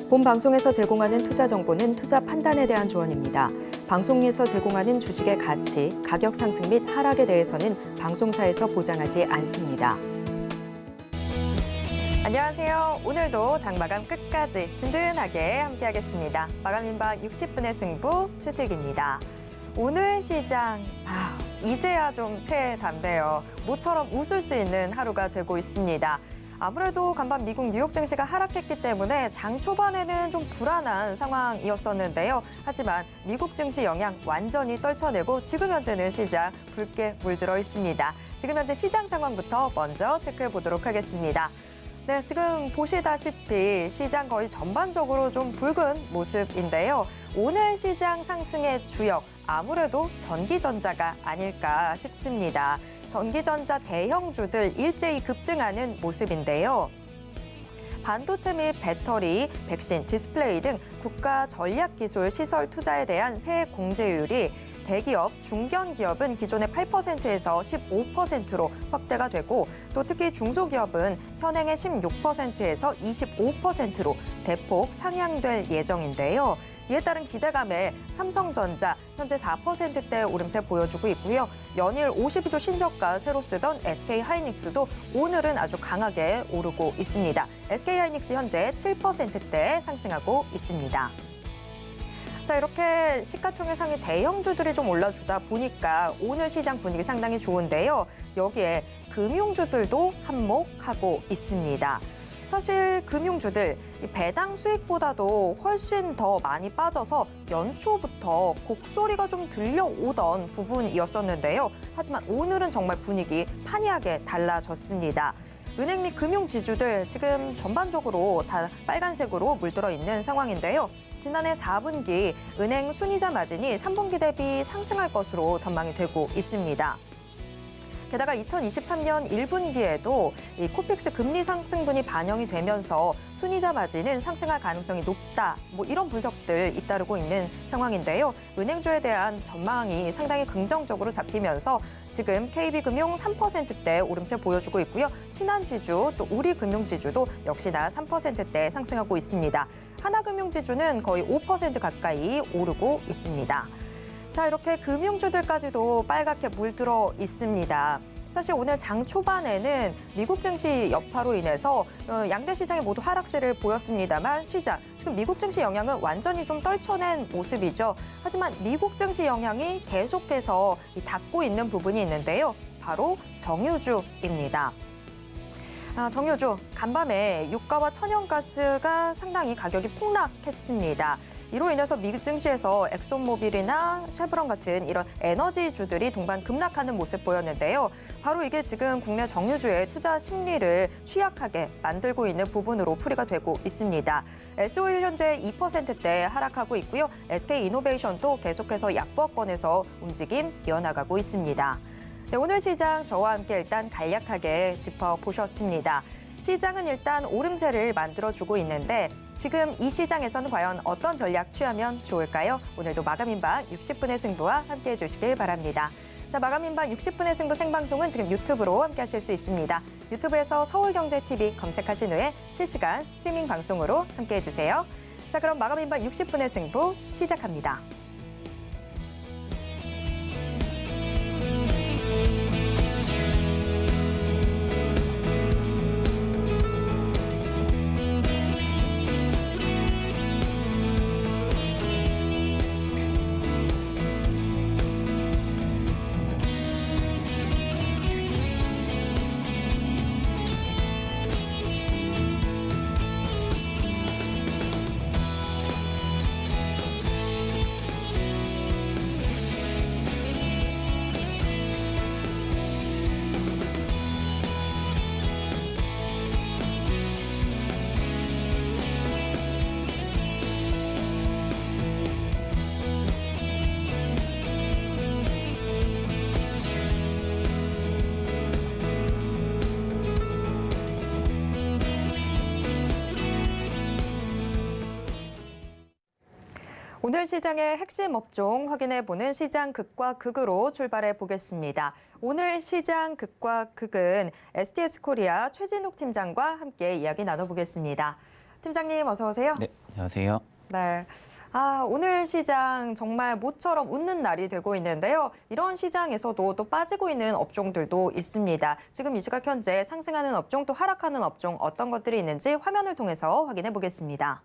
본 방송에서 제공하는 투자 정보는 투자 판단에 대한 조언입니다. 방송에서 제공하는 주식의 가치, 가격 상승 및 하락에 대해서는 방송사에서 보장하지 않습니다. 안녕하세요. 오늘도 장마감 끝까지 든든하게 함께하겠습니다. 마감인박 60분의 승부 최슬기입니다. 오늘 시장, 이제야 좀 새해 담대요. 모처럼 웃을 수 있는 하루가 되고 있습니다. 아무래도 간밤 미국 뉴욕 증시가 하락했기 때문에 장 초반에는 좀 불안한 상황이었었는데요. 하지만 미국 증시 영향 완전히 떨쳐내고 지금 현재는 시장 붉게 물들어 있습니다. 지금 현재 시장 상황부터 먼저 체크해 보도록 하겠습니다. 네, 지금 보시다시피 시장 거의 전반적으로 좀 붉은 모습인데요. 오늘 시장 상승의 주역, 아무래도 전기전자가 아닐까 싶습니다. 전기전자 대형주들 일제히 급등하는 모습인데요. 반도체 및 배터리, 백신, 디스플레이 등 국가 전략기술 시설 투자에 대한 세액 공제율이 대기업, 중견기업은 기존의 8%에서 15%로 확대가 되고 또 특히 중소기업은 현행의 16%에서 25%로 대폭 상향될 예정인데요. 이에 따른 기대감에 삼성전자 현재 4%대 오름세 보여주고 있고요. 연일 52조 신저가 새로 쓰던 SK하이닉스도 오늘은 아주 강하게 오르고 있습니다. SK하이닉스 현재 7%대 상승하고 있습니다. 자, 이렇게 시가총액 상위 대형주들이 좀 올라주다 보니까 오늘 시장 분위기 상당히 좋은데요. 여기에 금융주들도 한몫하고 있습니다. 사실 금융주들 배당 수익보다도 훨씬 더 많이 빠져서 연초부터 곡소리가 좀 들려오던 부분이었었는데요. 하지만 오늘은 정말 분위기 판이하게 달라졌습니다. 은행 및 금융지주들 지금 전반적으로 다 빨간색으로 물들어 있는 상황인데요. 지난해 4분기 은행 순이자 마진이 3분기 대비 상승할 것으로 전망이 되고 있습니다. 게다가 2023년 1분기에도 이 코픽스 금리 상승분이 반영이 되면서 순이자 마진은 상승할 가능성이 높다. 이런 분석들 잇따르고 있는 상황인데요. 은행주에 대한 전망이 상당히 긍정적으로 잡히면서 지금 KB금융 3%대 오름세 보여주고 있고요. 신한지주 또 우리금융지주도 역시나 3%대 상승하고 있습니다. 하나금융지주는 거의 5% 가까이 오르고 있습니다. 자, 이렇게 금융주들까지도 빨갛게 물들어 있습니다. 사실 오늘 장 초반에는 미국 증시 여파로 인해서 양대 시장이 모두 하락세를 보였습니다만 시장, 지금 미국 증시 영향은 완전히 좀 떨쳐낸 모습이죠. 하지만 미국 증시 영향이 계속해서 닫고 있는 부분이 있는데요. 바로 정유주입니다. 정유주, 간밤에 유가와 천연가스가 상당히 가격이 폭락했습니다. 이로 인해서 미국 증시에서 엑손모빌이나 쉐브론 같은 이런 에너지주들이 동반 급락하는 모습 보였는데요. 바로 이게 지금 국내 정유주의 투자 심리를 취약하게 만들고 있는 부분으로 풀이가 되고 있습니다. SO일 현재 2%대 하락하고 있고요. SK이노베이션도 계속해서 약보합권에서 움직임 이어나가고 있습니다. 네, 오늘 시장 저와 함께 일단 간략하게 짚어보셨습니다. 시장은 일단 오름세를 만들어주고 있는데 지금 이 시장에서는 과연 어떤 전략 취하면 좋을까요? 오늘도 마감인박 60분의 승부와 함께해 주시길 바랍니다. 자, 마감인박 60분의 승부 생방송은 지금 유튜브로 함께하실 수 있습니다. 유튜브에서 서울경제TV 검색하신 후에 실시간 스트리밍 방송으로 함께해 주세요. 자, 그럼 마감인박 60분의 승부 시작합니다. 오늘 시장의 핵심 업종 확인해보는 시장 극과 극으로 출발해 보겠습니다. 오늘 시장 극과 극은 STS코리아 최진욱 팀장과 함께 이야기 나눠보겠습니다. 팀장님 어서 오세요. 네, 안녕하세요. 네. 오늘 시장 정말 모처럼 웃는 날이 되고 있는데요. 이런 시장에서도 또 빠지고 있는 업종들도 있습니다. 지금 이 시각 현재 상승하는 업종 또 하락하는 업종 어떤 것들이 있는지 화면을 통해서 확인해 보겠습니다.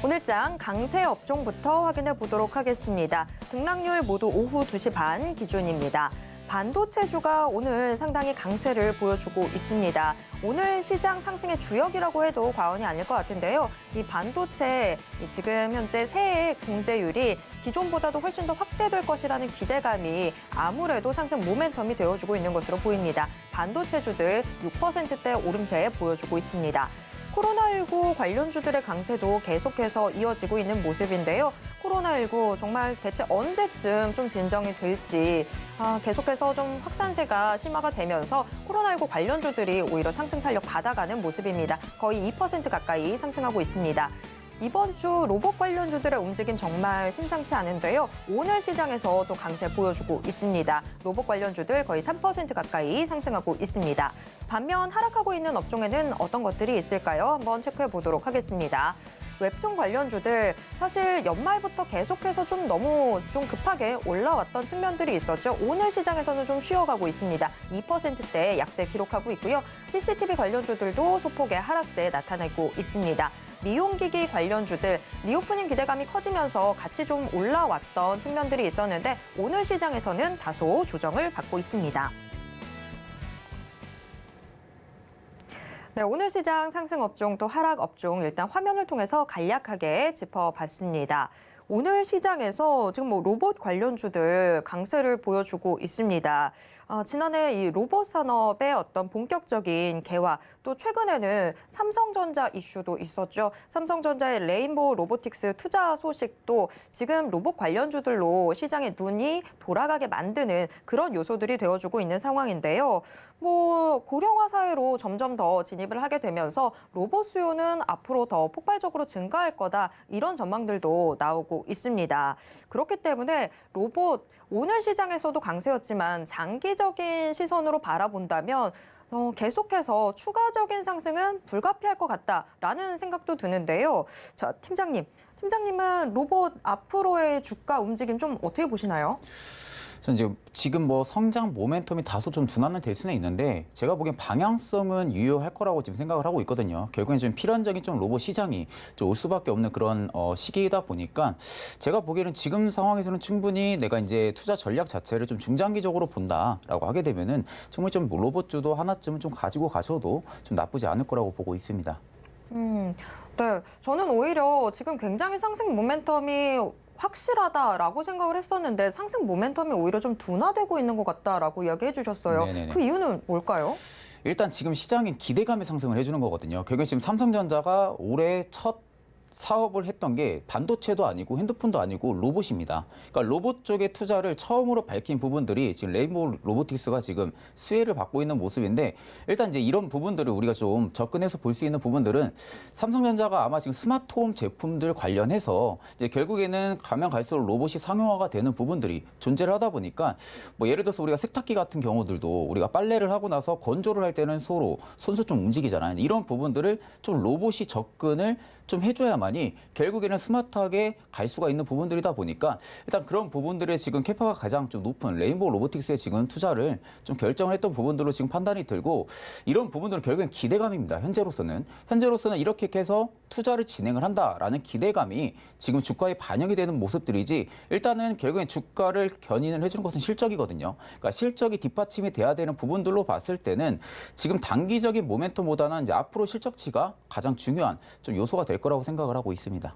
오늘장 강세 업종부터 확인해 보도록 하겠습니다. 등락률 모두 오후 2시 반 기준입니다. 반도체주가 오늘 상당히 강세를 보여주고 있습니다. 오늘 시장 상승의 주역이라고 해도 과언이 아닐 것 같은데요. 이 반도체 지금 현재 새해 공제율이 기존보다도 훨씬 더 확대될 것이라는 기대감이 아무래도 상승 모멘텀이 되어주고 있는 것으로 보입니다. 반도체주들 6%대 오름세 보여주고 있습니다. 코로나19 관련주들의 강세도 계속해서 이어지고 있는 모습인데요. 코로나19 정말 대체 언제쯤 좀 진정이 될지 계속해서 좀 확산세가 심화가 되면서 코로나19 관련주들이 오히려 상승 탄력 받아가는 모습입니다. 거의 2% 가까이 상승하고 있습니다. 이번 주 로봇 관련주들의 움직임 정말 심상치 않은데요. 오늘 시장에서 또 강세 보여주고 있습니다. 로봇 관련주들 거의 3% 가까이 상승하고 있습니다. 반면 하락하고 있는 업종에는 어떤 것들이 있을까요? 한번 체크해 보도록 하겠습니다. 웹툰 관련주들 사실 연말부터 계속해서 너무 급하게 올라왔던 측면들이 있었죠. 오늘 시장에서는 좀 쉬어가고 있습니다. 2%대 약세 기록하고 있고요. CCTV 관련주들도 소폭의 하락세 나타내고 있습니다. 미용기기 관련주들 리오프닝 기대감이 커지면서 같이 좀 올라왔던 측면들이 있었는데 오늘 시장에서는 다소 조정을 받고 있습니다. 네, 오늘 시장 상승 업종 또 하락 업종 일단 화면을 통해서 간략하게 짚어봤습니다. 오늘 시장에서 지금 로봇 관련주들 강세를 보여주고 있습니다. 지난해 이 로봇 산업의 어떤 본격적인 개화, 또 최근에는 삼성전자 이슈도 있었죠. 삼성전자의 레인보우 로보틱스 투자 소식도 지금 로봇 관련주들로 시장의 눈이 돌아가게 만드는 그런 요소들이 되어주고 있는 상황인데요. 고령화 사회로 점점 더 진입을 하게 되면서 로봇 수요는 앞으로 더 폭발적으로 증가할 거다. 이런 전망들도 나오고 있습니다. 그렇기 때문에 로봇 오늘 시장에서도 강세였지만 장기적인 시선으로 바라본다면 계속해서 추가적인 상승은 불가피할 것 같다라는 생각도 드는데요. 자, 팀장님은 로봇 앞으로의 주가 움직임 좀 어떻게 보시나요? 저는 지금 성장 모멘텀이 다소 좀 둔화는 될 수는 있는데 제가 보기엔 방향성은 유효할 거라고 지금 생각을 하고 있거든요. 결국엔 좀 필연적인 로봇 시장이 올 수밖에 없는 그런 시기이다 보니까 제가 보기에는 지금 상황에서는 충분히 내가 이제 투자 전략 자체를 좀 중장기적으로 본다라고 하게 되면은 충분히 좀 로봇주도 하나쯤은 좀 가지고 가셔도 좀 나쁘지 않을 거라고 보고 있습니다. 네, 저는 오히려 지금 굉장히 상승 모멘텀이 확실하다라고 생각을 했었는데 상승 모멘텀이 오히려 좀 둔화되고 있는 것 같다라고 이야기해 주셨어요. 네네네. 그 이유는 뭘까요? 일단 지금 시장인 기대감의 상승을 해주는 거거든요. 결국엔 지금 삼성전자가 올해 첫 사업을 했던 게 반도체도 아니고 핸드폰도 아니고 로봇입니다. 그러니까 로봇 쪽에 투자를 처음으로 밝힌 부분들이 지금 레인보우 로보틱스가 지금 수혜를 받고 있는 모습인데 일단 이제 이런 부분들을 우리가 좀 접근해서 볼 수 있는 부분들은 삼성전자가 아마 지금 스마트홈 제품들 관련해서 이제 결국에는 가면 갈수록 로봇이 상용화가 되는 부분들이 존재를 하다 보니까 예를 들어서 우리가 세탁기 같은 경우들도 우리가 빨래를 하고 나서 건조를 할 때는 서로 손수 좀 움직이잖아요. 이런 부분들을 좀 로봇이 접근을 좀 해줘야만이 결국에는 스마트하게 갈 수가 있는 부분들이다 보니까 일단 그런 부분들의 지금 캐파가 가장 좀 높은 레인보우 로보틱스에 지금 투자를 좀 결정을 했던 부분들로 지금 판단이 들고 이런 부분들은 결국엔 기대감입니다. 현재로서는 이렇게 해서 투자를 진행을 한다라는 기대감이 지금 주가에 반영이 되는 모습들이지 일단은 결국엔 주가를 견인을 해주는 것은 실적이거든요. 그러니까 실적이 뒷받침이 돼야 되는 부분들로 봤을 때는 지금 단기적인 모멘텀보다는 이제 앞으로 실적치가 가장 중요한 좀 요소가 될 거라고 생각을 하고 있습니다.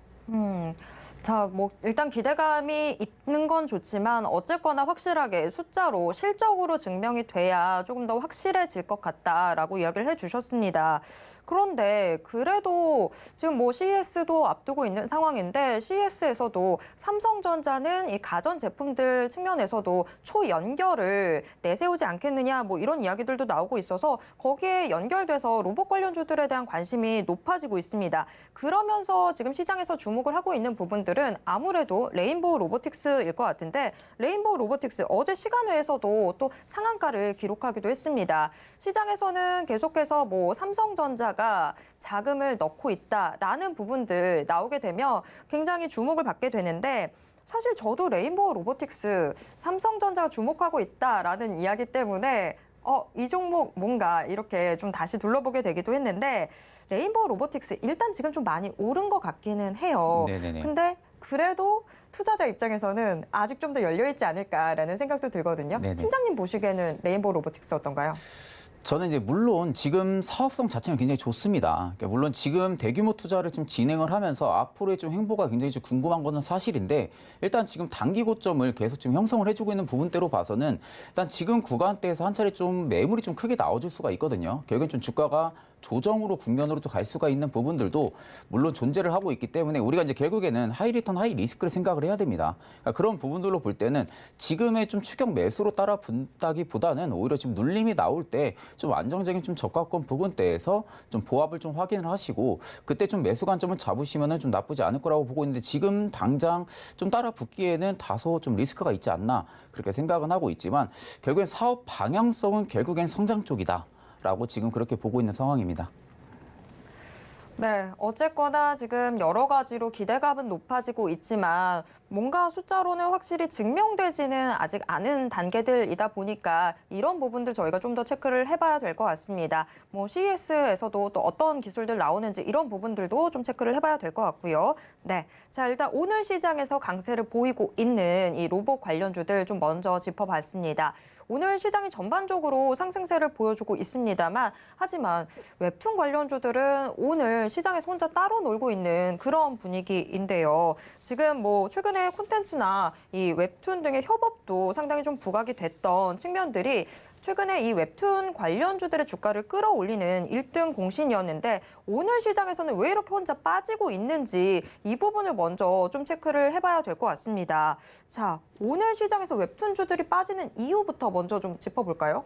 자, 일단 기대감이 있는 건 좋지만 어쨌거나 확실하게 숫자로 실적으로 증명이 돼야 조금 더 확실해질 것 같다라고 이야기를 해주셨습니다. 그런데 그래도 지금 CES도 앞두고 있는 상황인데 CES에서도 삼성전자는 이 가전 제품들 측면에서도 초연결을 내세우지 않겠느냐 이런 이야기들도 나오고 있어서 거기에 연결돼서 로봇 관련주들에 대한 관심이 높아지고 있습니다. 그러면서 지금 시장에서 주목을 하고 있는 부분들 부분들은 아무래도 레인보우 로보틱스일 것 같은데 레인보우 로보틱스 어제 시간외에서도 또 상한가를 기록하기도 했습니다. 시장에서는 계속해서 삼성전자가 자금을 넣고 있다라는 부분들 나오게 되면 굉장히 주목을 받게 되는데 사실 저도 레인보우 로보틱스 삼성전자가 주목하고 있다라는 이야기 때문에 이 종목 뭔가 이렇게 좀 다시 둘러보게 되기도 했는데 레인보우 로보틱스 일단 지금 좀 많이 오른 것 같기는 해요. 네네네. 근데 그래도 투자자 입장에서는 아직 좀 더 열려있지 않을까라는 생각도 들거든요. 네네. 팀장님 보시기에는 레인보우 로보틱스 어떤가요? 저는 이제 물론 지금 사업성 자체는 굉장히 좋습니다. 그러니까 물론 지금 대규모 투자를 좀 진행을 하면서 앞으로의 좀 행보가 굉장히 좀 궁금한 거는 사실인데 일단 지금 단기 고점을 계속 좀 형성을 해주고 있는 부분대로 봐서는 일단 지금 구간대에서 한 차례 좀 매물이 좀 크게 나와줄 수가 있거든요. 결국엔 좀 주가가 조정으로 국면으로도 갈 수가 있는 부분들도 물론 존재를 하고 있기 때문에 우리가 이제 결국에는 하이 리턴 하이 리스크를 생각을 해야 됩니다. 그러니까 그런 부분들로 볼 때는 지금의 좀 추격 매수로 따라 분다기보다는 오히려 지금 눌림이 나올 때 좀 안정적인 좀 저가권 부근대에서 좀 보합을 좀 확인을 하시고 그때 좀 매수 관점을 잡으시면은 좀 나쁘지 않을 거라고 보고 있는데 지금 당장 좀 따라 붙기에는 다소 좀 리스크가 있지 않나 그렇게 생각은 하고 있지만 결국엔 사업 방향성은 결국엔 성장 쪽이다. 라고 지금 그렇게 보고 있는 상황입니다. 네, 어쨌거나 지금 여러 가지로 기대감은 높아지고 있지만 뭔가 숫자로는 확실히 증명되지는 아직 않은 단계들이다 보니까 이런 부분들 저희가 좀 더 체크를 해봐야 될 것 같습니다. CES에서도 또 어떤 기술들 나오는지 이런 부분들도 좀 체크를 해봐야 될 것 같고요. 네, 자 일단 오늘 시장에서 강세를 보이고 있는 이 로봇 관련주들 좀 먼저 짚어봤습니다. 오늘 시장이 전반적으로 상승세를 보여주고 있습니다만 하지만 웹툰 관련주들은 오늘 시장에서 혼자 따로 놀고 있는 그런 분위기인데요. 지금 최근에 콘텐츠나 이 웹툰 등의 협업도 상당히 좀 부각이 됐던 측면들이 최근에 이 웹툰 관련주들의 주가를 끌어올리는 1등 공신이었는데 오늘 시장에서는 왜 이렇게 혼자 빠지고 있는지 이 부분을 먼저 좀 체크를 해봐야 될 것 같습니다. 자, 오늘 시장에서 웹툰주들이 빠지는 이유부터 먼저 좀 짚어볼까요?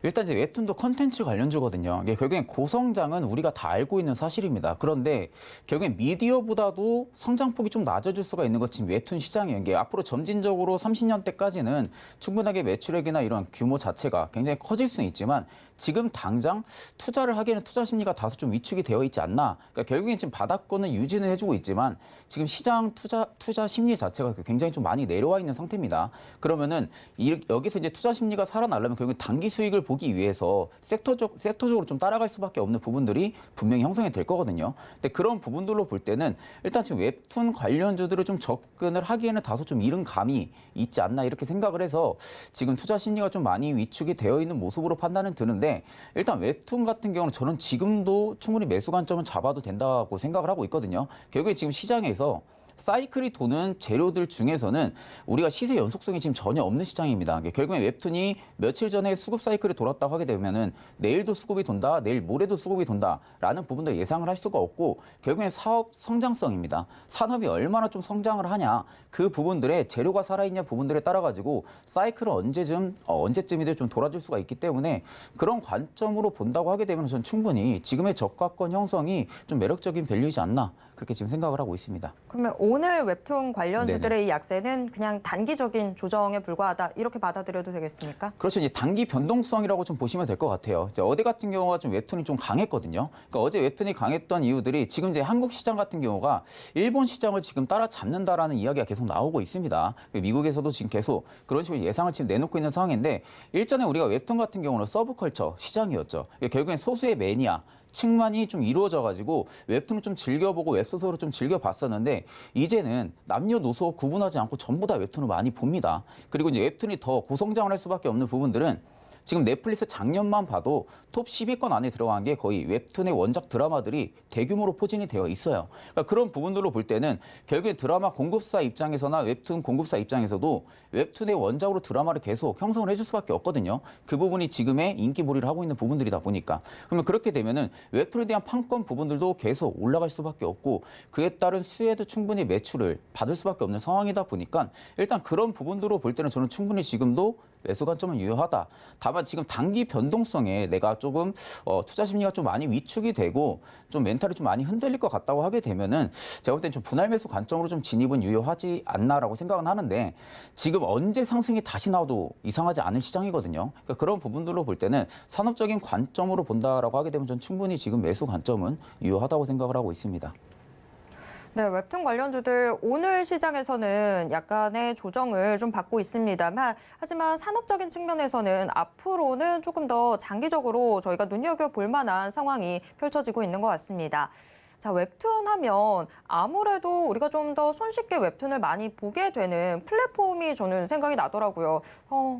일단 이제 웹툰도 컨텐츠 관련주거든요. 이게 결국엔 고성장은 우리가 다 알고 있는 사실입니다. 그런데 결국엔 미디어보다도 성장폭이 좀 낮아질 수가 있는 것이 웹툰 시장이에요. 이게 앞으로 점진적으로 30년대까지는 충분하게 매출액이나 이런 규모 자체가 굉장히 커질 수는 있지만 지금 당장 투자를 하기에는 투자 심리가 다소 좀 위축이 되어 있지 않나. 그러니까 결국엔 지금 바닥권은 유지는 해주고 있지만 지금 시장 투자 심리 자체가 굉장히 좀 많이 내려와 있는 상태입니다. 그러면은 여기서 이제 투자 심리가 살아나려면 결국 단기 수익을 보기 위해서 섹터적으로 좀 따라갈 수밖에 없는 부분들이 분명히 형성이 될 거거든요. 근데 그런 부분들로 볼 때는 일단 지금 웹툰 관련주들을 좀 접근을 하기에는 다소 좀 이른 감이 있지 않나 이렇게 생각을 해서 지금 투자 심리가 좀 많이 위축이 되어 있는 모습으로 판단은 드는데 일단 웹툰 같은 경우는 저는 지금도 충분히 매수 관점은 잡아도 된다고 생각을 하고 있거든요. 결국에 지금 시장에서 사이클이 도는 재료들 중에서는 우리가 시세 연속성이 지금 전혀 없는 시장입니다. 결국엔 웹툰이 며칠 전에 수급 사이클이 돌았다고 하게 되면은 내일도 수급이 돈다, 내일 모레도 수급이 돈다라는 부분들 예상을 할 수가 없고 결국엔 사업 성장성입니다. 산업이 얼마나 좀 성장을 하냐 그 부분들의 재료가 살아있냐 부분들에 따라 가지고 사이클은 언제쯤이든 좀 돌아줄 수가 있기 때문에 그런 관점으로 본다고 하게 되면 저는 충분히 지금의 저가권 형성이 좀 매력적인 밸류이지 않나 그렇게 지금 생각을 하고 있습니다. 그러면 오늘 웹툰 관련주들의 네네. 이 약세는 그냥 단기적인 조정에 불과하다 이렇게 받아들여도 되겠습니까? 그렇죠. 이제 단기 변동성이라고 좀 보시면 될 것 같아요. 이제 어제 같은 경우가 좀 웹툰이 좀 강했거든요. 그러니까 어제 웹툰이 강했던 이유들이 지금 이제 한국 시장 같은 경우가 일본 시장을 지금 따라잡는다라는 이야기가 계속 나오고 있습니다. 미국에서도 지금 계속 그런 식으로 예상을 지금 내놓고 있는 상황인데 일전에 우리가 웹툰 같은 경우는 서브컬처 시장이었죠. 결국엔 소수의 매니아 층만이 좀 이루어져가지고 웹툰을 좀 즐겨보고 웹소설을 좀 즐겨봤었는데 이제는 남녀노소 구분하지 않고 전부 다 웹툰을 많이 봅니다. 그리고 이제 웹툰이 더 고성장을 할 수밖에 없는 부분들은 지금 넷플릭스 작년만 봐도 톱 10위권 안에 들어간 게 거의 웹툰의 원작 드라마들이 대규모로 포진이 되어 있어요. 그러니까 그런 부분들로 볼 때는 결국에 드라마 공급사 입장에서나 웹툰 공급사 입장에서도 웹툰의 원작으로 드라마를 계속 형성을 해줄 수밖에 없거든요. 그 부분이 지금의 인기몰이를 하고 있는 부분들이다 보니까. 그러면 그렇게 되면은 웹툰에 대한 판권 부분들도 계속 올라갈 수밖에 없고 그에 따른 수혜도 충분히 매출을 받을 수밖에 없는 상황이다 보니까 일단 그런 부분들로 볼 때는 저는 충분히 지금도 매수 관점은 유효하다. 다만 지금 단기 변동성에 내가 조금 투자 심리가 좀 많이 위축이 되고 좀 멘탈이 좀 많이 흔들릴 것 같다고 하게 되면은 제가 볼 때는 좀 분할 매수 관점으로 좀 진입은 유효하지 않나라고 생각은 하는데 지금 언제 상승이 다시 나와도 이상하지 않은 시장이거든요. 그러니까 그런 부분들로 볼 때는 산업적인 관점으로 본다라고 하게 되면 전 충분히 지금 매수 관점은 유효하다고 생각을 하고 있습니다. 네, 웹툰 관련주들 오늘 시장에서는 약간의 조정을 좀 받고 있습니다만 하지만 산업적인 측면에서는 앞으로는 조금 더 장기적으로 저희가 눈여겨볼 만한 상황이 펼쳐지고 있는 것 같습니다. 자, 웹툰 하면 아무래도 우리가 좀 더 손쉽게 웹툰을 많이 보게 되는 플랫폼이 저는 생각이 나더라고요.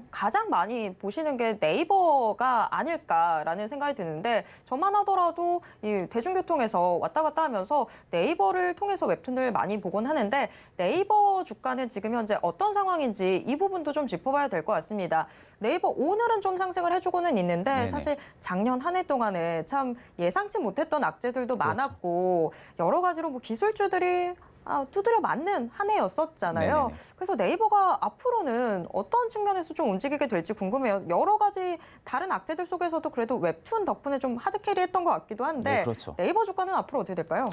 가장 많이 보시는 게 네이버가 아닐까라는 생각이 드는데 저만 하더라도 이 대중교통에서 왔다 갔다 하면서 네이버를 통해서 웹툰을 많이 보곤 하는데 네이버 주가는 지금 현재 어떤 상황인지 이 부분도 좀 짚어봐야 될 것 같습니다. 네이버 오늘은 좀 상승을 해주고는 있는데 네네. 사실 작년 한 해 동안에 참 예상치 못했던 악재들도 그렇죠. 많았고 여러 가지로 뭐 기술주들이 두드려 맞는 한 해였었잖아요. 네네네. 그래서 네이버가 앞으로는 어떤 측면에서 좀 움직이게 될지 궁금해요. 여러 가지 다른 악재들 속에서도 그래도 웹툰 덕분에 좀 하드캐리했던 것 같기도 한데 네, 그렇죠. 네이버 주가는 앞으로 어떻게 될까요?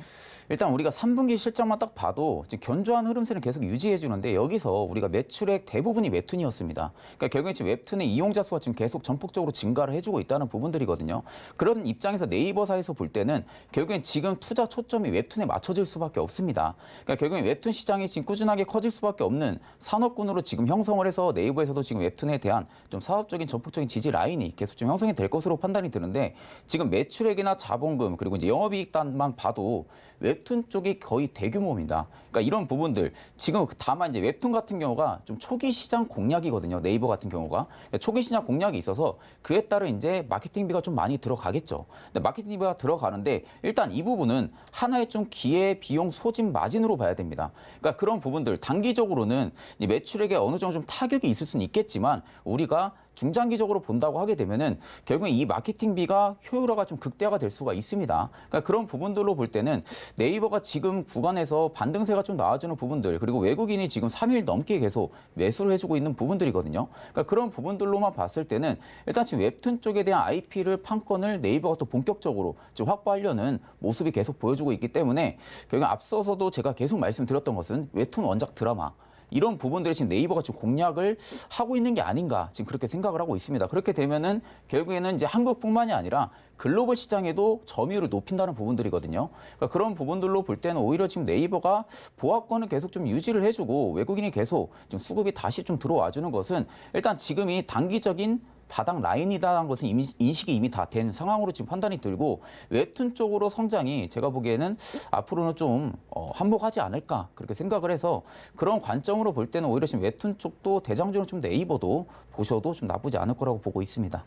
일단 우리가 3분기 실적만 딱 봐도 지금 견조한 흐름세를 계속 유지해 주는데 여기서 우리가 매출액 대부분이 웹툰이었습니다. 그러니까 결국에 지금 웹툰의 이용자 수가 지금 계속 전폭적으로 증가를 해주고 있다는 부분들이거든요. 그런 입장에서 네이버사에서 볼 때는 결국엔 지금 투자 초점이 웹툰에 맞춰질 수밖에 없습니다. 그러니까 결국엔 웹툰 시장이 지금 꾸준하게 커질 수밖에 없는 산업군으로 지금 형성을 해서 네이버에서도 지금 웹툰에 대한 좀 사업적인 전폭적인 지지 라인이 계속 좀 형성이 될 것으로 판단이 드는데 지금 매출액이나 자본금 그리고 이제 영업이익단만 봐도 웹툰 쪽이 거의 대규모입니다. 그러니까 이런 부분들 지금 다만 이제 웹툰 같은 경우가 좀 초기 시장 공략이거든요. 네이버 같은 경우가 초기 시장 공략이 있어서 그에 따른 이제 마케팅비가 좀 많이 들어가겠죠. 근데 마케팅비가 들어가는데 일단 이 부분은 하나의 좀 기회 비용 소진 마진으로 봐야 됩니다. 그러니까 그런 부분들 단기적으로는 이 매출액에 어느 정도 좀 타격이 있을 수는 있겠지만 우리가 중장기적으로 본다고 하게 되면은 결국에 이 마케팅비가 효율화가 좀 극대화가 될 수가 있습니다. 그러니까 그런 부분들로 볼 때는 네이버가 지금 구간에서 반등세가 좀 나와주는 부분들 그리고 외국인이 지금 3일 넘게 계속 매수를 해주고 있는 부분들이거든요. 그러니까 그런 부분들로만 봤을 때는 일단 지금 웹툰 쪽에 대한 IP를 판권을 네이버가 또 본격적으로 지금 확보하려는 모습이 계속 보여주고 있기 때문에 결국 앞서서도 제가 계속 말씀드렸던 것은 웹툰 원작 드라마 이런 부분들이 지금 네이버가 지금 공략을 하고 있는 게 아닌가 지금 그렇게 생각을 하고 있습니다. 그렇게 되면은 결국에는 이제 한국뿐만이 아니라 글로벌 시장에도 점유율을 높인다는 부분들이거든요. 그러니까 그런 부분들로 볼 때는 오히려 지금 네이버가 보합권을 계속 좀 유지를 해주고 외국인이 계속 좀 수급이 다시 좀 들어와주는 것은 일단 지금이 단기적인 바닥 라인이다라는 것은 인식이 이미 다 된 상황으로 지금 판단이 들고 웹툰 쪽으로 성장이 제가 보기에는 앞으로는 좀 한몫하지 않을까 그렇게 생각을 해서 그런 관점으로 볼 때는 오히려 지금 웹툰 쪽도 대장주는 좀 네이버도 보셔도 좀 나쁘지 않을 거라고 보고 있습니다.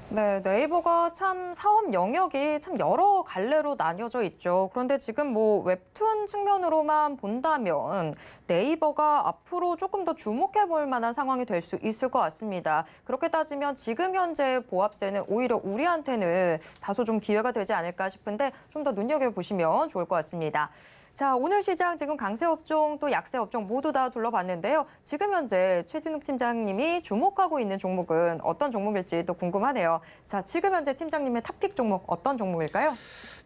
네, 네이버가 참 사업 영역이 참 여러 갈래로 나뉘어져 있죠. 그런데 지금 뭐 웹툰 측면으로만 본다면 네이버가 앞으로 조금 더 주목해 볼 만한 상황이 될 수 있을 것 같습니다. 그렇게 따지면 지금 현재 보합세는 오히려 우리한테는 다소 좀 기회가 되지 않을까 싶은데 좀 더 눈여겨보시면 좋을 것 같습니다. 자, 오늘 시장 지금 강세 업종 또 약세 업종 모두 다 둘러봤는데요. 지금 현재 최진욱 팀장님이 주목하고 있는 종목은 어떤 종목일지 또 궁금하네요. 자, 지금 현재 팀장님의 탑픽 종목 어떤 종목일까요?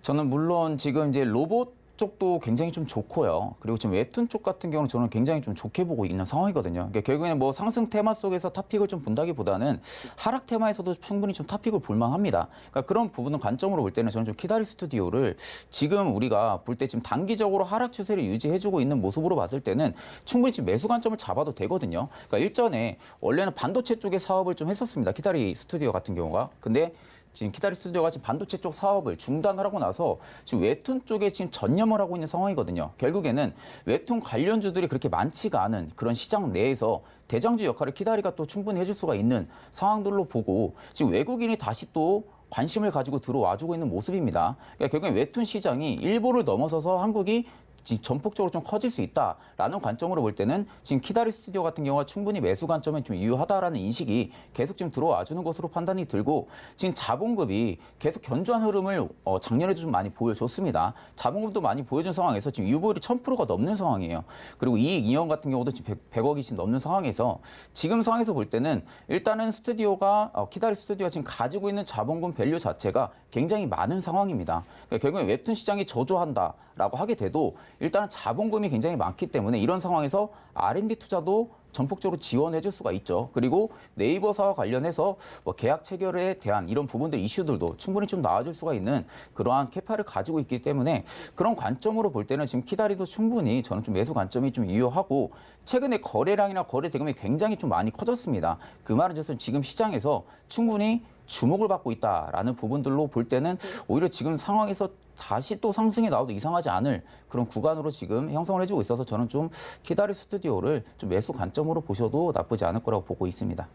저는 물론 지금 이제 로봇 쪽도 굉장히 좀 좋고요. 그리고 지금 웹툰 쪽 같은 경우는 저는 굉장히 좀 좋게 보고 있는 상황이거든요. 그러니까 결국에는 뭐 상승 테마 속에서 탑픽을 좀 본다기보다는 하락 테마에서도 충분히 좀 탑픽을 볼 만합니다. 그러니까 그런 부분은 관점으로 볼 때는 저는 좀 키다리 스튜디오를 지금 우리가 볼 때 지금 단기적으로 하락 추세를 유지해주고 있는 모습으로 봤을 때는 충분히 지금 매수 관점을 잡아도 되거든요. 그러니까 일전에 원래는 반도체 쪽의 사업을 좀 했었습니다. 키다리 스튜디오 같은 경우가. 근데 지금 키다리 스튜디오가 지금 반도체 쪽 사업을 중단을 하고 나서 지금 웹툰 쪽에 지금 전념을 하고 있는 상황이거든요. 결국에는 웹툰 관련주들이 그렇게 많지가 않은 그런 시장 내에서 대장주 역할을 키다리가 또 충분히 해줄 수가 있는 상황들로 보고 지금 외국인이 다시 또 관심을 가지고 들어와주고 있는 모습입니다. 그러니까 결국엔 웹툰 시장이 일본을 넘어서서 한국이 전폭적으로 좀 커질 수 있다라는 관점으로 볼 때는 지금 키다리 스튜디오 같은 경우가 충분히 매수 관점에 좀 유효하다라는 인식이 계속 지금 들어와 주는 것으로 판단이 들고 지금 자본금이 계속 견조한 흐름을 작년에도 좀 많이 보여줬습니다. 자본금도 많이 보여준 상황에서 지금 유보율이 1000%가 넘는 상황이에요. 그리고 이익 이연 같은 경우도 지금 100억이 지금 넘는 상황에서 지금 상황에서 볼 때는 일단은 스튜디오가 키다리 스튜디오가 지금 가지고 있는 자본금 밸류 자체가 굉장히 많은 상황입니다. 그러니까 결국에 웹툰 시장이 저조한다라고 하게 돼도 일단은 자본금이 굉장히 많기 때문에 이런 상황에서 R&D 투자도 전폭적으로 지원해 줄 수가 있죠. 그리고 네이버사와 관련해서 뭐 계약 체결에 대한 이런 부분들 이슈들도 충분히 좀 나아질 수가 있는 그러한 캐파를 가지고 있기 때문에 그런 관점으로 볼 때는 지금 키다리도 충분히 저는 좀 매수 관점이 좀 유효하고 최근에 거래량이나 거래 대금이 굉장히 좀 많이 커졌습니다. 그 말은 지금 시장에서 충분히 주목을 받고 있다라는 부분들로 볼 때는 오히려 지금 상황에서 다시 또 상승이 나와도 이상하지 않을 그런 구간으로 지금 형성을 해주고 있어서 저는 좀 키다리 스튜디오를 좀 매수 관점으로 보셔도 나쁘지 않을 거라고 보고 있습니다.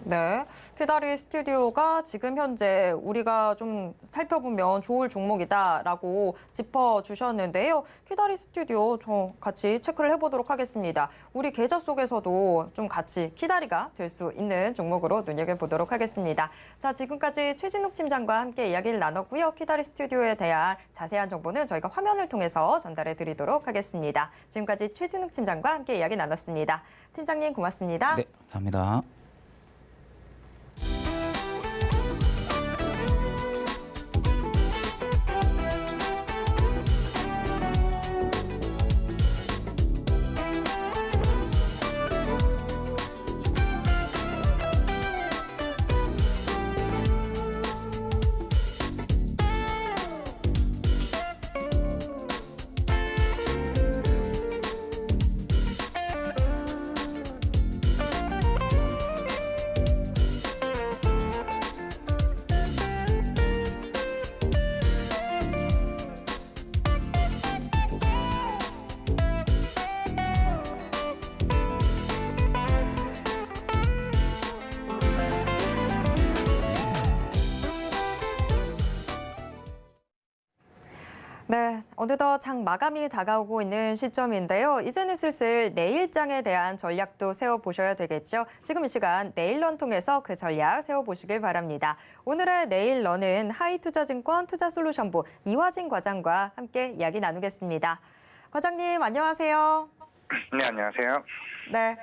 네. 키다리 스튜디오가 지금 현재 우리가 좀 살펴보면 좋을 종목이다라고 짚어주셨는데요. 키다리 스튜디오 저 같이 체크를 해보도록 하겠습니다. 우리 계좌 속에서도 좀 같이 키다리가 될 수 있는 종목으로 눈여겨보도록 하겠습니다. 자, 지금까지 최진욱 팀장과 함께 이야기를 나눴고요. 키다리 스튜디오에 대한 자세한 정보는 저희가 화면을 통해서 전달해 드리도록 하겠습니다. 지금까지 최진욱 팀장과 함께 이야기 나눴습니다. 팀장님 고맙습니다. 네, 감사합니다. 네, 어느덧 장 마감이 다가오고 있는 시점인데요. 이제는 슬슬 내일장에 대한 전략도 세워보셔야 되겠죠. 지금 이 시간 내일런 통해서 그 전략 세워보시길 바랍니다. 오늘의 내일런은 하이투자증권 투자솔루션부 이화진 과장과 함께 이야기 나누겠습니다. 과장님 안녕하세요. 네, 안녕하세요. 네.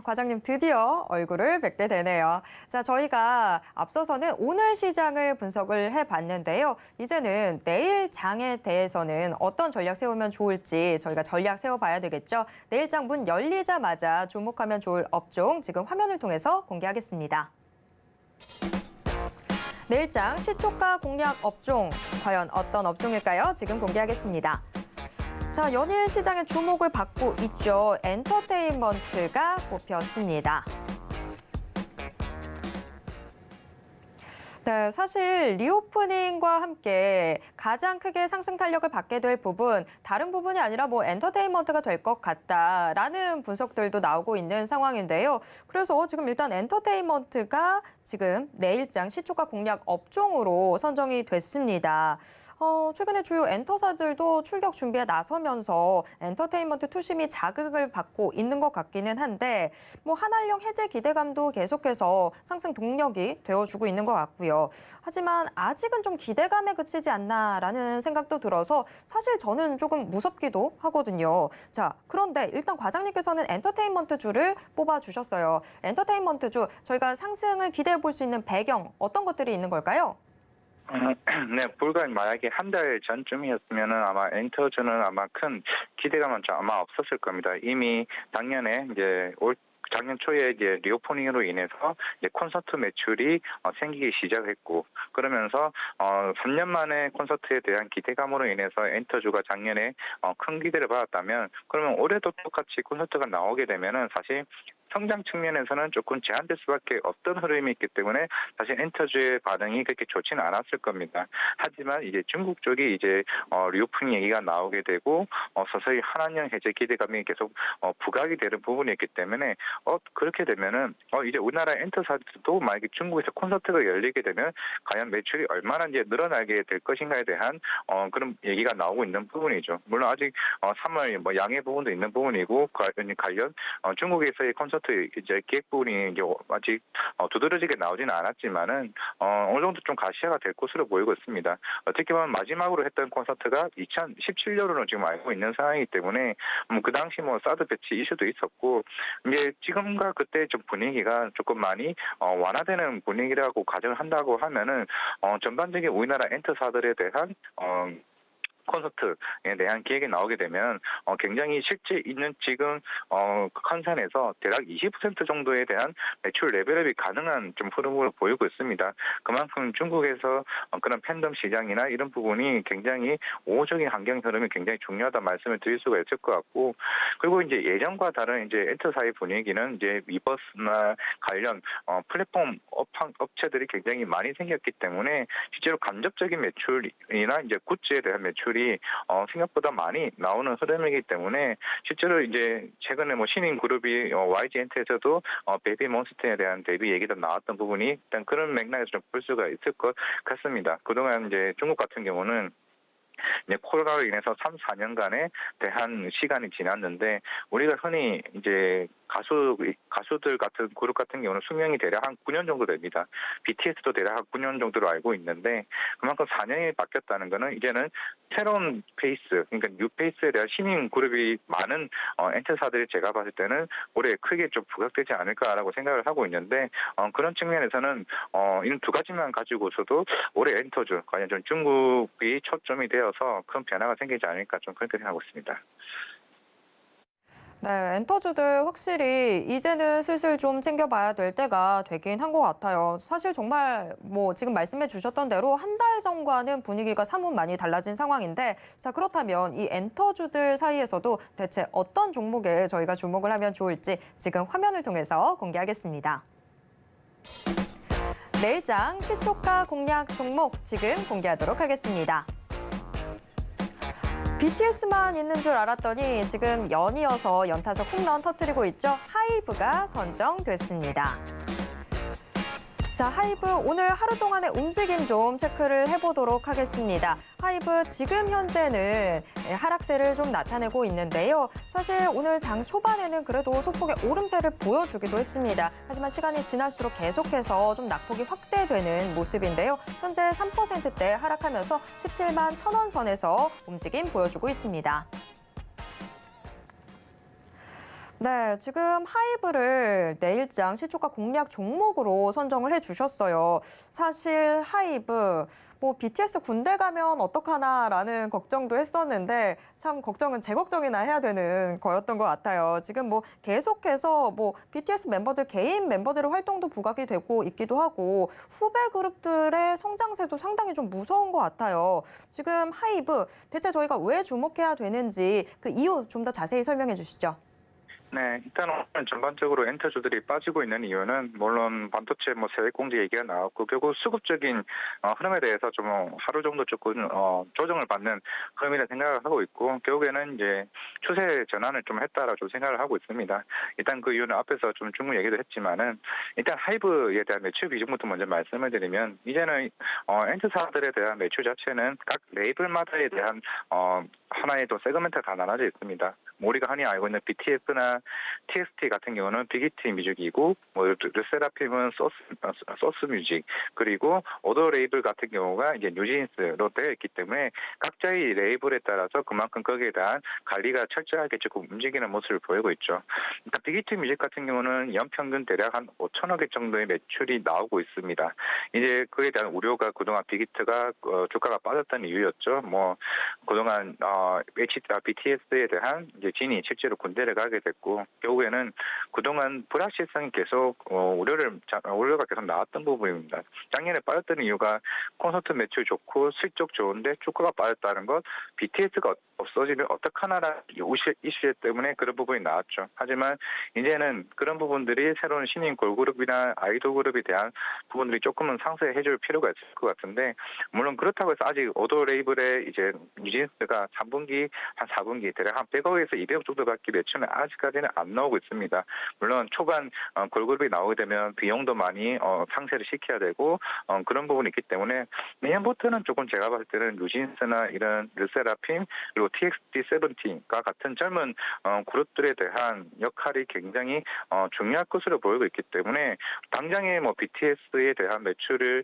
과장님 드디어 얼굴을 뵙게 되네요. 자, 저희가 앞서서는 오늘 시장을 분석을 해봤는데요. 이제는 내일 장에 대해서는 어떤 전략 세우면 좋을지 저희가 전략 세워봐야 되겠죠. 내일 장 문 열리자마자 주목하면 좋을 업종 지금 화면을 통해서 공개하겠습니다. 내일장 시초가 공략 업종, 과연 어떤 업종일까요? 지금 공개하겠습니다. 자, 연일 시장의 주목을 받고 있죠. 엔터테인먼트가 뽑혔습니다. 네, 사실 리오프닝과 함께 가장 크게 상승 탄력을 받게 될 부분, 다른 부분이 아니라 뭐 엔터테인먼트가 될 것 같다라는 분석들도 나오고 있는 상황인데요. 그래서 지금 일단 엔터테인먼트가 지금 내일장 시초가 공략 업종으로 선정이 됐습니다. 최근에 주요 엔터사들도 출격 준비에 나서면서 엔터테인먼트 투심이 자극을 받고 있는 것 같기는 한데 뭐 한한령 해제 기대감도 계속해서 상승 동력이 되어주고 있는 것 같고요. 하지만 아직은 좀 기대감에 그치지 않나라는 생각도 들어서 사실 저는 조금 무섭기도 하거든요. 자, 그런데 일단 과장님께서는 엔터테인먼트 주를 뽑아주셨어요. 엔터테인먼트 주 저희가 상승을 기대해 볼 수 있는 배경 어떤 것들이 있는 걸까요? 네, 불과 만약에 한 달 전쯤이었으면은 아마 엔터주는 아마 큰 기대감은 아마 없었을 겁니다. 이미 작년에 작년 초에 이제 리오프닝으로 인해서 이제 콘서트 매출이 생기기 시작했고 그러면서 3년 만에 콘서트에 대한 기대감으로 인해서 엔터주가 작년에 큰 기대를 받았다면 그러면 올해도 똑같이 콘서트가 나오게 되면은 사실 성장 측면에서는 조금 제한될 수밖에 없던 흐름이 있기 때문에 사실 엔터주의 반응이 그렇게 좋지는 않았을 겁니다. 하지만 이제 중국 쪽이 이제 리오프닝 얘기가 나오게 되고 서서히 한한령 해제 기대감이 계속 부각이 되는 부분이었기 때문에 그렇게 되면은 이제 우리나라 엔터사들도 만약에 중국에서 콘서트가 열리게 되면 과연 매출이 얼마나 이제 늘어나게 될 것인가에 대한 그런 얘기가 나오고 있는 부분이죠. 물론 아직 3월 뭐 양해 부분도 있는 부분이고 관련 중국에서의 콘서트 이제 기획 부분이 이제 아직 두드러지게 나오지는 않았지만은 어느 정도 좀 가시화가 될 것으로 보이고 있습니다. 어떻게 보면 마지막으로 했던 콘서트가 2017년으로 지금 알고 있는 상황이기 때문에 그 당시 뭐 사드 배치 이슈도 있었고 이제 지금과 그때 좀 분위기가 조금 많이 완화되는 분위기라고 가정을 한다고 하면은 전반적인 우리나라 엔터사들에 대한 콘서트에 대한 기획이 나오게 되면 굉장히 실제 있는 지금 컨선에서 대략 20% 정도에 대한 매출 레벨업이 가능한 좀 흐름으로 보이고 있습니다. 그만큼 중국에서 그런 팬덤 시장이나 이런 부분이 굉장히 우호적인 환경 흐름이 굉장히 중요하다 말씀을 드릴 수가 있을 것 같고 그리고 이제 예전과 다른 이제 엔터사의 분위기는 이제 위버스나 관련 플랫폼 업체들이 굉장히 많이 생겼기 때문에 실제로 간접적인 매출이나 이제 굿즈에 대한 매출이 생각보다 많이 나오는 흐름이기 때문에 실제로 이제 최근에 뭐 신인 그룹이 YG 엔터에서도 베이비 몬스터에 대한 데뷔 얘기도 나왔던 부분이 일단 그런 맥락에서 좀 볼 수가 있을 것 같습니다. 그동안 이제 중국 같은 경우는 이제 코로나로 인해서 3, 4년간의 대한 시간이 지났는데 우리가 흔히 이제 가수들 같은 그룹 같은 경우는 수명이 대략 한 9년 정도 됩니다. BTS도 대략 한 9년 정도로 알고 있는데 그만큼 4년이 바뀌었다는 거는 이제는 새로운 페이스, 그러니까 뉴 페이스에 대한 신인 그룹이 많은 엔터사들이 제가 봤을 때는 올해 크게 좀 부각되지 않을까라고 생각을 하고 있는데 그런 측면에서는 이런 두 가지만 가지고서도 올해 엔터주 과연 좀 중국이 초점이 되어서 큰 변화가 생기지 않을까 좀 그렇게 생각하고 있습니다. 네, 엔터주들 확실히 이제는 슬슬 좀 챙겨봐야 될 때가 되긴 한 것 같아요. 사실 정말 뭐 지금 말씀해 주셨던 대로 한 달 전과는 분위기가 사뭇 많이 달라진 상황인데 자 그렇다면 이 엔터주들 사이에서도 대체 어떤 종목에 저희가 주목을 하면 좋을지 지금 화면을 통해서 공개하겠습니다. 내일장 시초가 공략 종목 지금 공개하도록 하겠습니다. BTS만 있는 줄 알았더니 지금 연이어서 연타석 홈런 터뜨리고 있죠. 하이브가 선정됐습니다. 자, 하이브 오늘 하루 동안의 움직임 좀 체크를 해보도록 하겠습니다. 하이브 지금 현재는 하락세를 좀 나타내고 있는데요. 사실 오늘 장 초반에는 그래도 소폭의 오름세를 보여주기도 했습니다. 하지만 시간이 지날수록 계속해서 좀 낙폭이 확대되는 모습인데요. 현재 3%대 하락하면서 17만 1,000원 선에서 움직임 보여주고 있습니다. 네, 지금 하이브를 내일장 시초가 공략 종목으로 선정을 해주셨어요. 사실 하이브, 뭐 BTS 군대 가면 어떡하나라는 걱정도 했었는데 참 걱정은 제 걱정이나 해야 되는 거였던 것 같아요. 지금 뭐 계속해서 뭐 BTS 멤버들 개인 멤버들의 활동도 부각이 되고 있기도 하고 후배 그룹들의 성장세도 상당히 좀 무서운 것 같아요. 지금 하이브 대체 저희가 왜 주목해야 되는지 그 이유 좀 더 자세히 설명해 주시죠. 네, 일단 오늘 전반적으로 엔터주들이 빠지고 있는 이유는 물론 반도체 뭐 세액공제 얘기가 나왔고 결국 수급적인 흐름에 대해서 좀 하루 정도 조금 조정을 받는 흐름이라 생각을 하고 있고 결국에는 이제 추세 전환을 좀 했다라고 생각을 하고 있습니다. 일단 그 이유는 앞에서 좀 충분히 얘기도 했지만은 일단 하이브에 대한 매출 비중부터 먼저 말씀을 드리면 이제는 엔터사들에 대한 매출 자체는 각 레이블마다에 대한 하나의 또 세그멘트가 다 나눠져 있습니다. 우리가 흔히 알고 있는 BTS나 TXT 같은 경우는 빅히트 뮤직이고 뭐 르세라핌은 소스 뮤직 그리고 오더 레이블 같은 경우가 이제 뉴진스로 되어 있기 때문에 각자의 레이블에 따라서 그만큼 거기에 대한 관리가 철저하게 조금 움직이는 모습을 보이고 있죠. 그러니까 빅히트 뮤직 같은 경우는 연평균 대략 한 5천억 원 정도의 매출이 나오고 있습니다. 이제 그에 대한 우려가 그동안 빅히트가 주가가 빠졌다는 이유였죠. 뭐 그동안 BTS에 대한 이제 진이 실제로 군대를 가게 됐고 결국에는 그동안 불확실성이 계속 우려가 계속 나왔던 부분입니다. 작년에 빠졌던 이유가 콘서트 매출 좋고 실적 좋은데 주가가 빠졌다는 것, BTS가 없어지면 어떡하나라는 이슈 때문에 그런 부분이 나왔죠. 하지만 이제는 그런 부분들이 새로운 신인 걸그룹이나 아이돌 그룹에 대한 부분들이 조금은 상쇄해줄 필요가 있을 것 같은데, 물론 그렇다고 해서 아직 오더 레이블의 이제 뉴진스가 3분기 한 4분기 대략 한 100억에서 200억 정도밖에 매출은 아직까지는 안 나오고 있습니다. 물론 초반 걸그룹이 나오게 되면 비용도 많이 상쇄를 시켜야 되고 그런 부분이 있기 때문에 내년부터는 조금 제가 봤을 때는 뉴진스나 이런 르세라핌 그리고 TXT-17과 같은 젊은 그룹들에 대한 역할이 굉장히 중요할 것으로 보이고 있기 때문에 당장에 뭐 BTS에 대한 매출을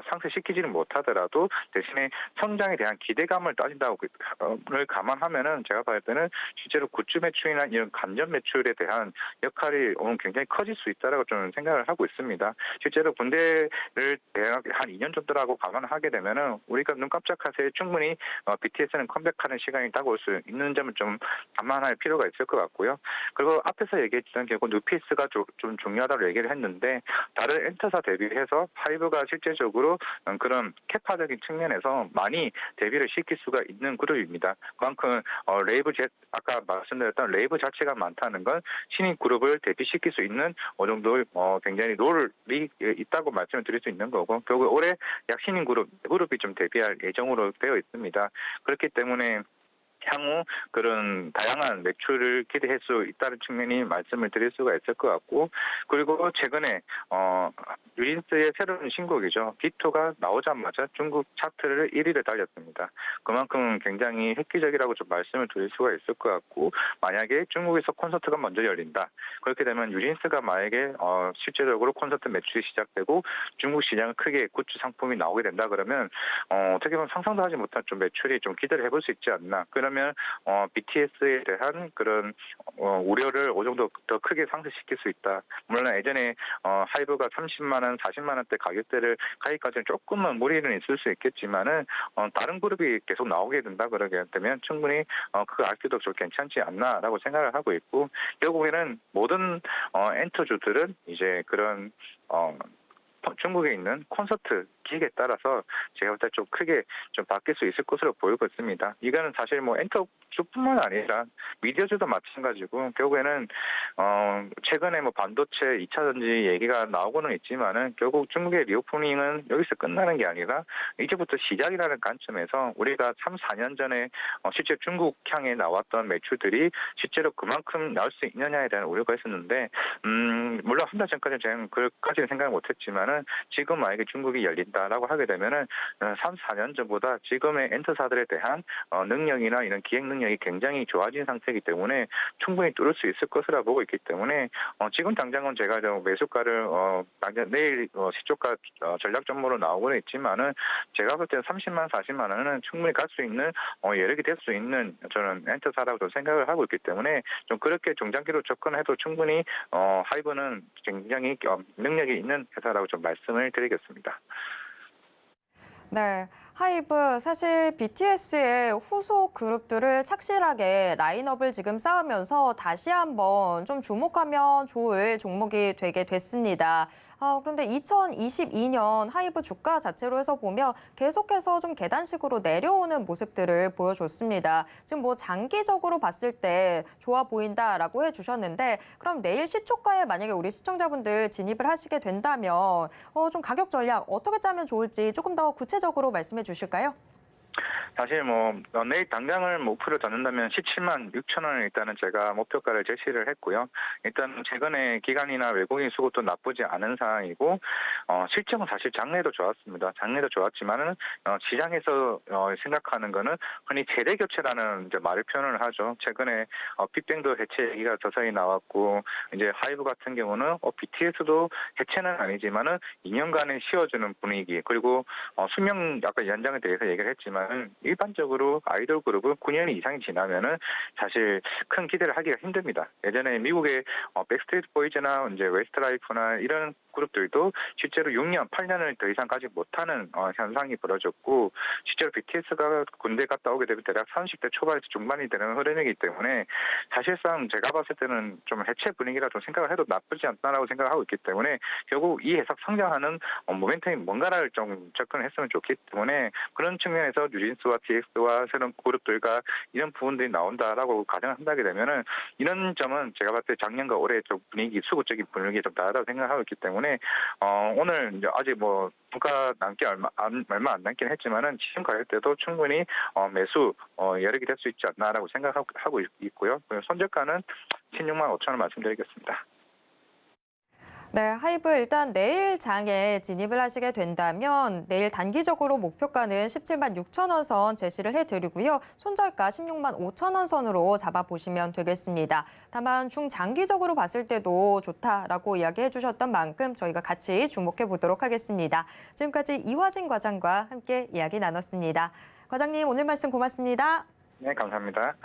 상쇄시키지는 못하더라도 대신에 성장에 대한 기대감을 따진다고 를 감안하면은 제가 봤을 때는 실제로 굿즈 매출이나 이런 간접 매출에 대한 역할이 오늘 굉장히 커질 수 있다라고 좀 생각을 하고 있습니다. 실제로 군대를 대략 한 2년 정도라고 감안하게 되면은 우리가 눈 깜짝할 새에 충분히 BTS는 컴백하는 시간이 다가올 수 있는 점을 좀 감안할 필요가 있을 것 같고요. 그리고 앞에서 얘기했던 결국 뉴페이스가 좀 중요하다고 얘기를 했는데 다른 엔터사 대비해서 하이브가 실제적으로 그런 캐파적인 측면에서 많이 데뷔를 시킬 수가 있는 그룹입니다. 그만큼 아까 말씀드렸던 레이브 자체가 많다는 건 신인 그룹을 데뷔시킬 수 있는 어느 정도 굉장히 롤이 있다고 말씀을 드릴 수 있는 거고, 결국 올해 약 신인 그룹이 좀 데뷔할 예정으로 되어 있습니다. 그렇기 때문에 향후 그런 다양한 매출을 기대할 수 있다는 측면이 말씀을 드릴 수가 있을 것 같고, 그리고 최근에 뉴진스의 새로운 신곡이죠. 비토가 나오자마자 중국 차트를 1위를 달렸습니다. 그만큼 굉장히 획기적이라고 좀 말씀을 드릴 수가 있을 것 같고, 만약에 중국에서 콘서트가 먼저 열린다. 그렇게 되면 뉴진스가 만약에 실제적으로 콘서트 매출이 시작되고 중국 시장은 크게 굿즈 상품이 나오게 된다 그러면 어떻게 보면 상상도 하지 못한 좀 매출이 좀 기대를 해볼 수 있지 않나. 그러면 BTS에 대한 그런 우려를 어느 정도 더 크게 상쇄시킬 수 있다. 물론 예전에 하이브가 30만 원, 40만 원대 가격대를 가기까지는 조금은 무리는 있을 수 있겠지만은 다른 그룹이 계속 나오게 된다 그러게 되면 충분히 그 아껴도 좀 괜찮지 않나라고 생각을 하고 있고, 결국에는 모든 엔터주들은 이제 그런 중국에 있는 콘서트 기획에 따라서 제가 볼 때 좀 크게 좀 바뀔 수 있을 것으로 보이고 있습니다. 이거는 사실 뭐 엔터주뿐만 아니라 미디어주도 마찬가지고, 결국에는 최근에 뭐 반도체 2차 전지 얘기가 나오고는 있지만은 결국 중국의 리오프닝은 여기서 끝나는 게 아니라 이제부터 시작이라는 관점에서 우리가 3, 4년 전에 실제 중국 향에 나왔던 매출들이 실제로 그만큼 나올 수 있느냐에 대한 우려가 있었는데 물론 한 달 전까지는 제가 그까지는 생각을 못했지만은 지금 만약에 중국이 열린다라고 하게 되면은 3, 4년 전보다 지금의 엔터사들에 대한 능력이나 이런 기획 능력이 굉장히 좋아진 상태이기 때문에 충분히 뚫을 수 있을 것이라 보고 있기 때문에 지금 당장은 제가 매수가를 당장 내일 시초가 전략 정보로 나오고는 있지만은 제가 볼 때는 30만, 40만 원은 충분히 갈 수 있는 여력이 될 수 있는 저는 엔터사라고 좀 생각을 하고 있기 때문에 좀 그렇게 중장기로 접근해도 충분히 하이브는 굉장히 능력이 있는 회사라고 좀 말씀을 드리겠습니다. 네, 하이브 사실 BTS의 후속 그룹들을 착실하게 라인업을 지금 쌓으면서 다시 한번 좀 주목하면 좋을 종목이 되게 됐습니다. 그런데 2022년 하이브 주가 자체로 해서 보면 계속해서 좀 계단식으로 내려오는 모습들을 보여줬습니다. 지금 뭐 장기적으로 봤을 때 좋아 보인다라고 해주셨는데, 그럼 내일 시초가에 만약에 우리 시청자분들 진입을 하시게 된다면 좀 가격 전략 어떻게 짜면 좋을지 조금 더 구체적으로 말씀해 주실까요? 사실 뭐 내일 당장을 목표로 잡는다면 17만 6천 원을 일단은 제가 목표가를 제시를 했고요. 일단 최근에 기관이나 외국인 수급도 나쁘지 않은 상황이고 실적은 사실 작년에도 좋았습니다. 작년에도 좋았지만은 시장에서 생각하는 거는 흔히 세대 교체라는 이제 말을 표현을 하죠. 최근에 빅뱅도 해체 얘기가 서서히 나왔고, 이제 하이브 같은 경우는 BTS도 해체는 아니지만은 2년간의 쉬어주는 분위기, 그리고 수명 약간 연장에 대해서 얘기를 했지만 일반적으로 아이돌 그룹은 9년 이상이 지나면은 사실 큰 기대를 하기가 힘듭니다. 예전에 미국의 백스트리트 보이즈나 이제 웨스트라이프나 이런 그룹들도 실제로 6년, 8년을 더 이상 가지 못하는 현상이 벌어졌고 실제로 BTS가 군대 갔다 오게 되면 대략 30대 초반에서 중반이 되는 흐름이기 때문에 사실상 제가 봤을 때는 좀 해체 분위기라 좀 생각을 해도 나쁘지 않다라고 생각하고 있기 때문에 결국 이 회사 성장하는 모멘텀이 뭔가를 좀 접근했으면 좋기 때문에 그런 측면에서 뉴진스와 TX와 새로운 그룹들과 이런 부분들이 나온다라고 가정을 한다게 되면은 이런 점은 제가 봤을 때 작년과 올해 좀 분위기 수급적인 분위기 좀 다르다고 생각하고 있기 때문에 오늘 이제 아직 뭐 물가 남기 얼마 안 남긴 했지만은 지금 가격대도 충분히 매수 여력이 될 수 있지 않나라고 생각하고 있고요. 손절가는 16만 5천 원 말씀드리겠습니다. 네, 하이브 일단 내일 장에 진입을 하시게 된다면 내일 단기적으로 목표가는 17만 6천 원 선 제시를 해드리고요. 손절가 16만 5천 원 선으로 잡아보시면 되겠습니다. 다만 중장기적으로 봤을 때도 좋다라고 이야기해 주셨던 만큼 저희가 같이 주목해 보도록 하겠습니다. 지금까지 이화진 과장과 함께 이야기 나눴습니다. 과장님 오늘 말씀 고맙습니다. 네, 감사합니다.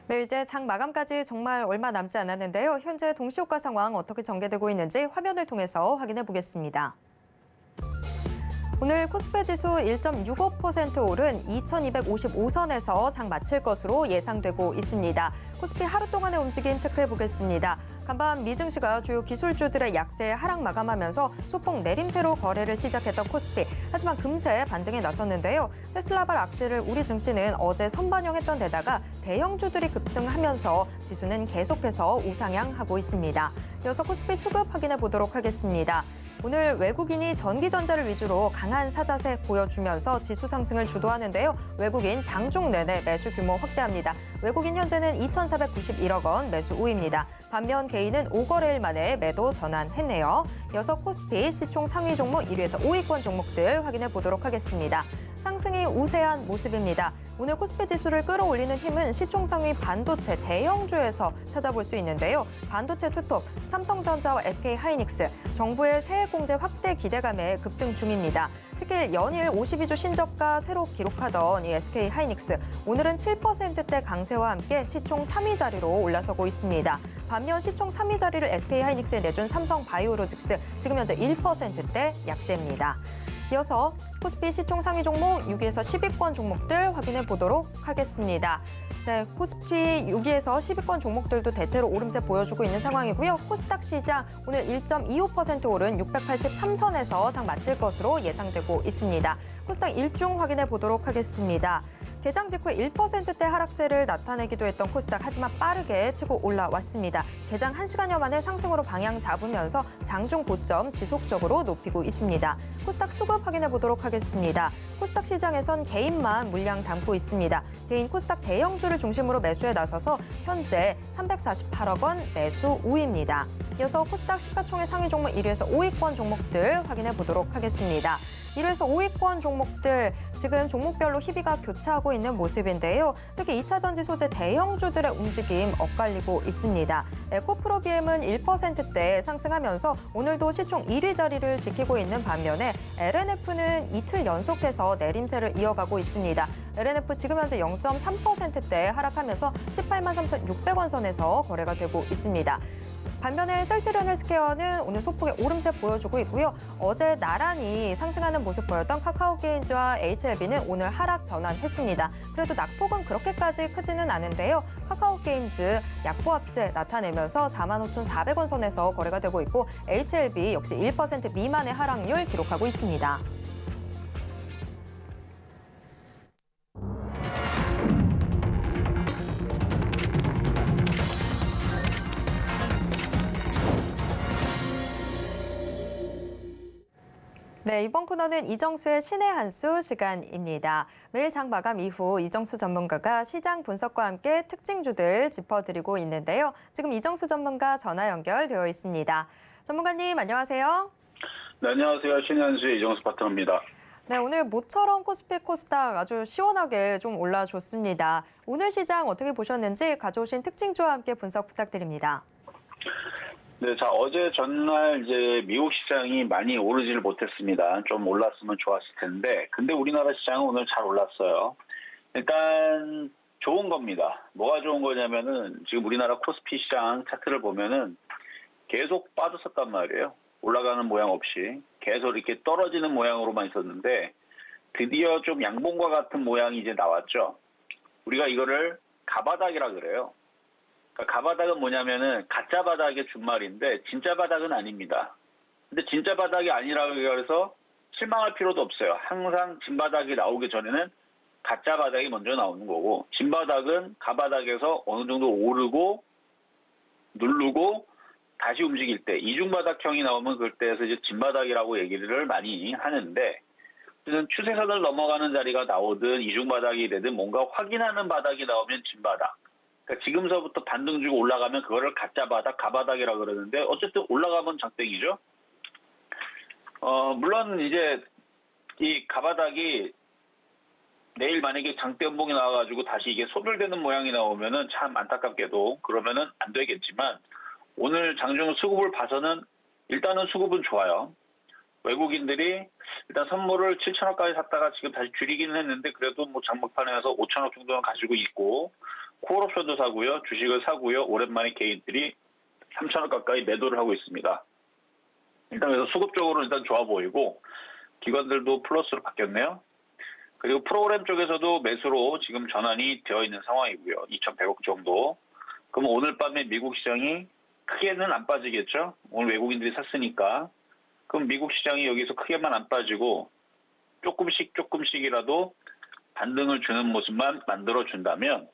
네, 이제 장 마감까지 정말 얼마 남지 않았는데요. 현재 동시효과 상황 어떻게 전개되고 있는지 화면을 통해서 확인해 보겠습니다. 오늘 코스피 지수 1.65% 오른 2255선에서 장 마칠 것으로 예상되고 있습니다. 코스피 하루 동안의 움직임 체크해 보겠습니다. 간밤 미증시가 주요 기술주들의 약세에 하락 마감하면서 소폭 내림세로 거래를 시작했던 코스피. 하지만 금세 반등에 나섰는데요. 테슬라발 악재를 우리 증시는 어제 선반영했던 데다가 대형주들이 급등하면서 지수는 계속해서 우상향하고 있습니다. 이어서 코스피 수급 확인해 보도록 하겠습니다. 오늘 외국인이 전기전자를 위주로 강한 사자세 보여주면서 지수 상승을 주도하는데요. 외국인 장중 내내 매수 규모 확대합니다. 외국인 현재는 2,491억 원 매수 우입니다. 반면 개인은 5거래일 만에 매도 전환했네요. 이어서 코스피 시총 상위 종목 1위에서 5위권 종목들 확인해 보도록 하겠습니다. 상승이 우세한 모습입니다. 오늘 코스피 지수를 끌어올리는 힘은 시총 상위 반도체 대형주에서 찾아볼 수 있는데요. 반도체 투톱, 삼성전자와 SK하이닉스, 정부의 세액 공제 확대 기대감에 급등 중입니다. 특히 연일 52주 신저가 새로 기록하던 이 SK하이닉스, 오늘은 7%대 강세와 함께 시총 3위 자리로 올라서고 있습니다. 반면 시총 3위 자리를 SK하이닉스에 내준 삼성바이오로직스, 지금 현재 1%대 약세입니다. 이어서 코스피 시총 상위 종목 6위에서 10위권 종목들 확인해 보도록 하겠습니다. 네, 코스피 6위에서 10위권 종목들도 대체로 오름세 보여주고 있는 상황이고요. 코스닥 시장 오늘 1.25% 오른 683선에서 장 마칠 것으로 예상되고 있습니다. 코스닥 일중 확인해 보도록 하겠습니다. 개장 직후에 1%대 하락세를 나타내기도 했던 코스닥, 하지만 빠르게 치고 올라왔습니다. 개장 1시간여 만에 상승으로 방향 잡으면서 장중 고점 지속적으로 높이고 있습니다. 코스닥 수급 확인해 보도록 하겠습니다. 코스닥 시장에선 개인만 물량 담고 있습니다. 개인 코스닥 대형주를 중심으로 매수에 나서서 현재 348억 원 매수 우입니다. 이어서 코스닥 시가총액 상위 종목 1위에서 5위권 종목들 확인해 보도록 하겠습니다. 1위에서 5위권 종목들 지금 종목별로 희비가 교차하고 있는 모습인데요. 특히 2차 전지 소재 대형주들의 움직임 엇갈리고 있습니다. 에코프로비엠은 1%대 상승하면서 오늘도 시총 1위 자리를 지키고 있는 반면에 LNF는 이틀 연속해서 내림세를 이어가고 있습니다. LNF 지금 현재 0.3%대 하락하면서 18만 3,600원 선에서 거래가 되고 있습니다. 반면에 셀트리온 헬스케어는 오늘 소폭의 오름세 보여주고 있고요. 어제 나란히 상승하는 모습 보였던 카카오게임즈와 HLB는 오늘 하락 전환했습니다. 그래도 낙폭은 그렇게까지 크지는 않은데요. 카카오게임즈 약보합세 나타내면서 45,400원 선에서 거래가 되고 있고 HLB 역시 1% 미만의 하락률 기록하고 있습니다. 네, 이번 코너는 이정수의 신의 한 수 시간입니다. 매일 장 마감 이후 이정수 전문가가 시장 분석과 함께 특징주들 짚어드리고 있는데요. 지금 이정수 전문가 전화 연결되어 있습니다. 전문가님 안녕하세요. 네, 안녕하세요. 신의 한 수의 이정수 파트너입니다. 네, 오늘 모처럼 코스피 코스닥 아주 시원하게 좀 올라줬습니다. 오늘 시장 어떻게 보셨는지 가져오신 특징주와 함께 분석 부탁드립니다. 네, 자, 어제 전날 이제 미국 시장이 많이 오르지를 못했습니다. 좀 올랐으면 좋았을 텐데, 근데 우리나라 시장은 오늘 잘 올랐어요. 일단 좋은 겁니다. 뭐가 좋은 거냐면은 지금 우리나라 코스피 시장 차트를 보면은 계속 빠졌었단 말이에요. 올라가는 모양 없이 계속 이렇게 떨어지는 모양으로만 있었는데 드디어 좀 양봉과 같은 모양이 이제 나왔죠. 우리가 이거를 가바닥이라 그래요. 그러니까 가바닥은 뭐냐면은 가짜 바닥의 준말인데 진짜 바닥은 아닙니다. 근데 진짜 바닥이 아니라고 해서 실망할 필요도 없어요. 항상 진바닥이 나오기 전에는 가짜 바닥이 먼저 나오는 거고, 진바닥은 가바닥에서 어느 정도 오르고 누르고 다시 움직일 때 이중바닥형이 나오면 그때에서 이제 진바닥이라고 얘기를 많이 하는데, 추세선을 넘어가는 자리가 나오든 이중바닥이 되든 뭔가 확인하는 바닥이 나오면 진바닥. 그러니까 지금서부터 반등 주고 올라가면 그거를 가짜 바닥, 가바닥이라고 그러는데, 어쨌든 올라가면 장땡이죠. 물론 이제 이 가바닥이 내일 만약에 장대 연봉이 나와가지고 다시 이게 소멸되는 모양이 나오면은 참 안타깝게도 그러면은 안 되겠지만, 오늘 장중 수급을 봐서는 일단은 수급은 좋아요. 외국인들이 일단 선물을 7천억까지 샀다가 지금 다시 줄이기는 했는데, 그래도 뭐 장막판에서 5천억 정도는 가지고 있고, 콜옵션도 사고요, 주식을 사고요, 오랜만에 개인들이 3천억 가까이 매도를 하고 있습니다. 일단 그래서 수급적으로 일단 좋아 보이고, 기관들도 플러스로 바뀌었네요. 그리고 프로그램 쪽에서도 매수로 지금 전환이 되어 있는 상황이고요. 2,100억 정도. 그럼 오늘 밤에 미국 시장이 크게는 안 빠지겠죠? 오늘 외국인들이 샀으니까. 그럼 미국 시장이 여기서 크게만 안 빠지고 조금씩이라도 반등을 주는 모습만 만들어준다면,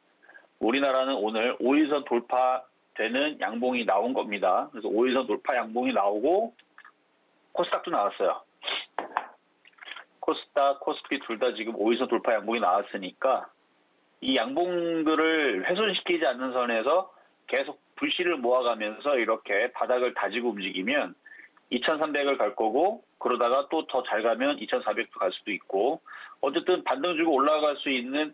우리나라는 오늘 5일선 돌파되는 양봉이 나온 겁니다. 그래서 5일선 돌파 양봉이 나오고 코스닥도 나왔어요. 코스닥, 코스피 둘 다 지금 5일선 돌파 양봉이 나왔으니까 이 양봉들을 훼손시키지 않는 선에서 계속 불씨를 모아가면서 이렇게 바닥을 다지고 움직이면 2,300을 갈 거고, 그러다가 또 더 잘 가면 2,400도 갈 수도 있고, 어쨌든 반등 주고 올라갈 수 있는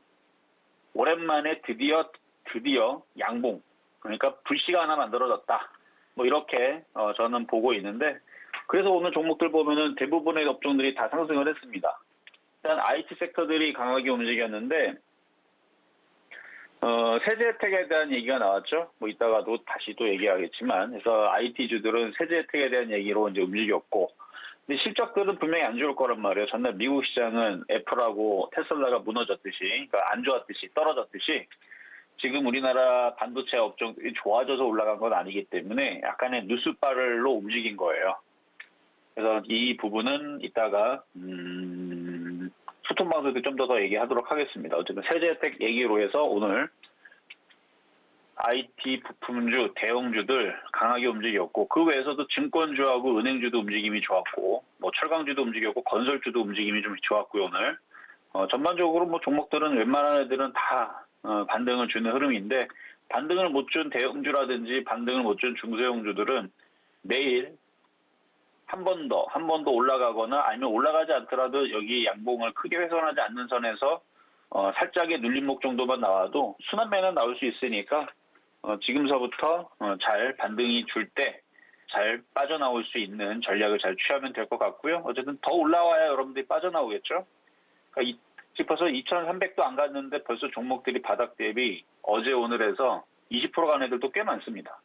오랜만에 드디어 양봉, 그러니까 불씨가 하나 만들어졌다. 뭐 이렇게 저는 보고 있는데, 그래서 오늘 종목들 보면은 대부분의 업종들이 다 상승을 했습니다. 일단 IT 섹터들이 강하게 움직였는데, 세제 혜택에 대한 얘기가 나왔죠. 뭐 이따가도 다시 또 얘기하겠지만, 그래서 IT 주들은 세제 혜택에 대한 얘기로 이제 움직였고, 근데 실적들은 분명히 안 좋을 거란 말이에요. 전날 미국 시장은 애플하고 테슬라가 무너졌듯이, 그러니까 안 좋았듯이 떨어졌듯이, 지금 우리나라 반도체 업종들이 좋아져서 올라간 건 아니기 때문에 약간의 누수발로 움직인 거예요. 그래서 이 부분은 이따가 소통 방송에서 좀 더 얘기하도록 하겠습니다. 어쨌든 세제 혜택 얘기로 해서 오늘 IT 부품주, 대형주들 강하게 움직였고, 그 외에서도 증권주하고 은행주도 움직임이 좋았고, 뭐 철강주도 움직였고, 건설주도 움직임이 좀 좋았고요. 오늘 전반적으로 뭐 종목들은 웬만한 애들은 다 반등을 주는 흐름인데, 반등을 못 준 대형주라든지 반등을 못 준 중소형주들은 내일 한 번 더 올라가거나, 아니면 올라가지 않더라도 여기 양봉을 크게 훼손하지 않는 선에서 살짝의 눌림목 정도만 나와도 순환매는 나올 수 있으니까 지금서부터 잘 반등이 줄 때 잘 빠져나올 수 있는 전략을 잘 취하면 될 것 같고요. 어쨌든 더 올라와야 여러분들이 빠져나오겠죠. 그러니까 싶어서 2,300도 안 갔는데 벌써 종목들이 바닥 대비 어제 오늘에서 20% 간 애들도 꽤 많습니다.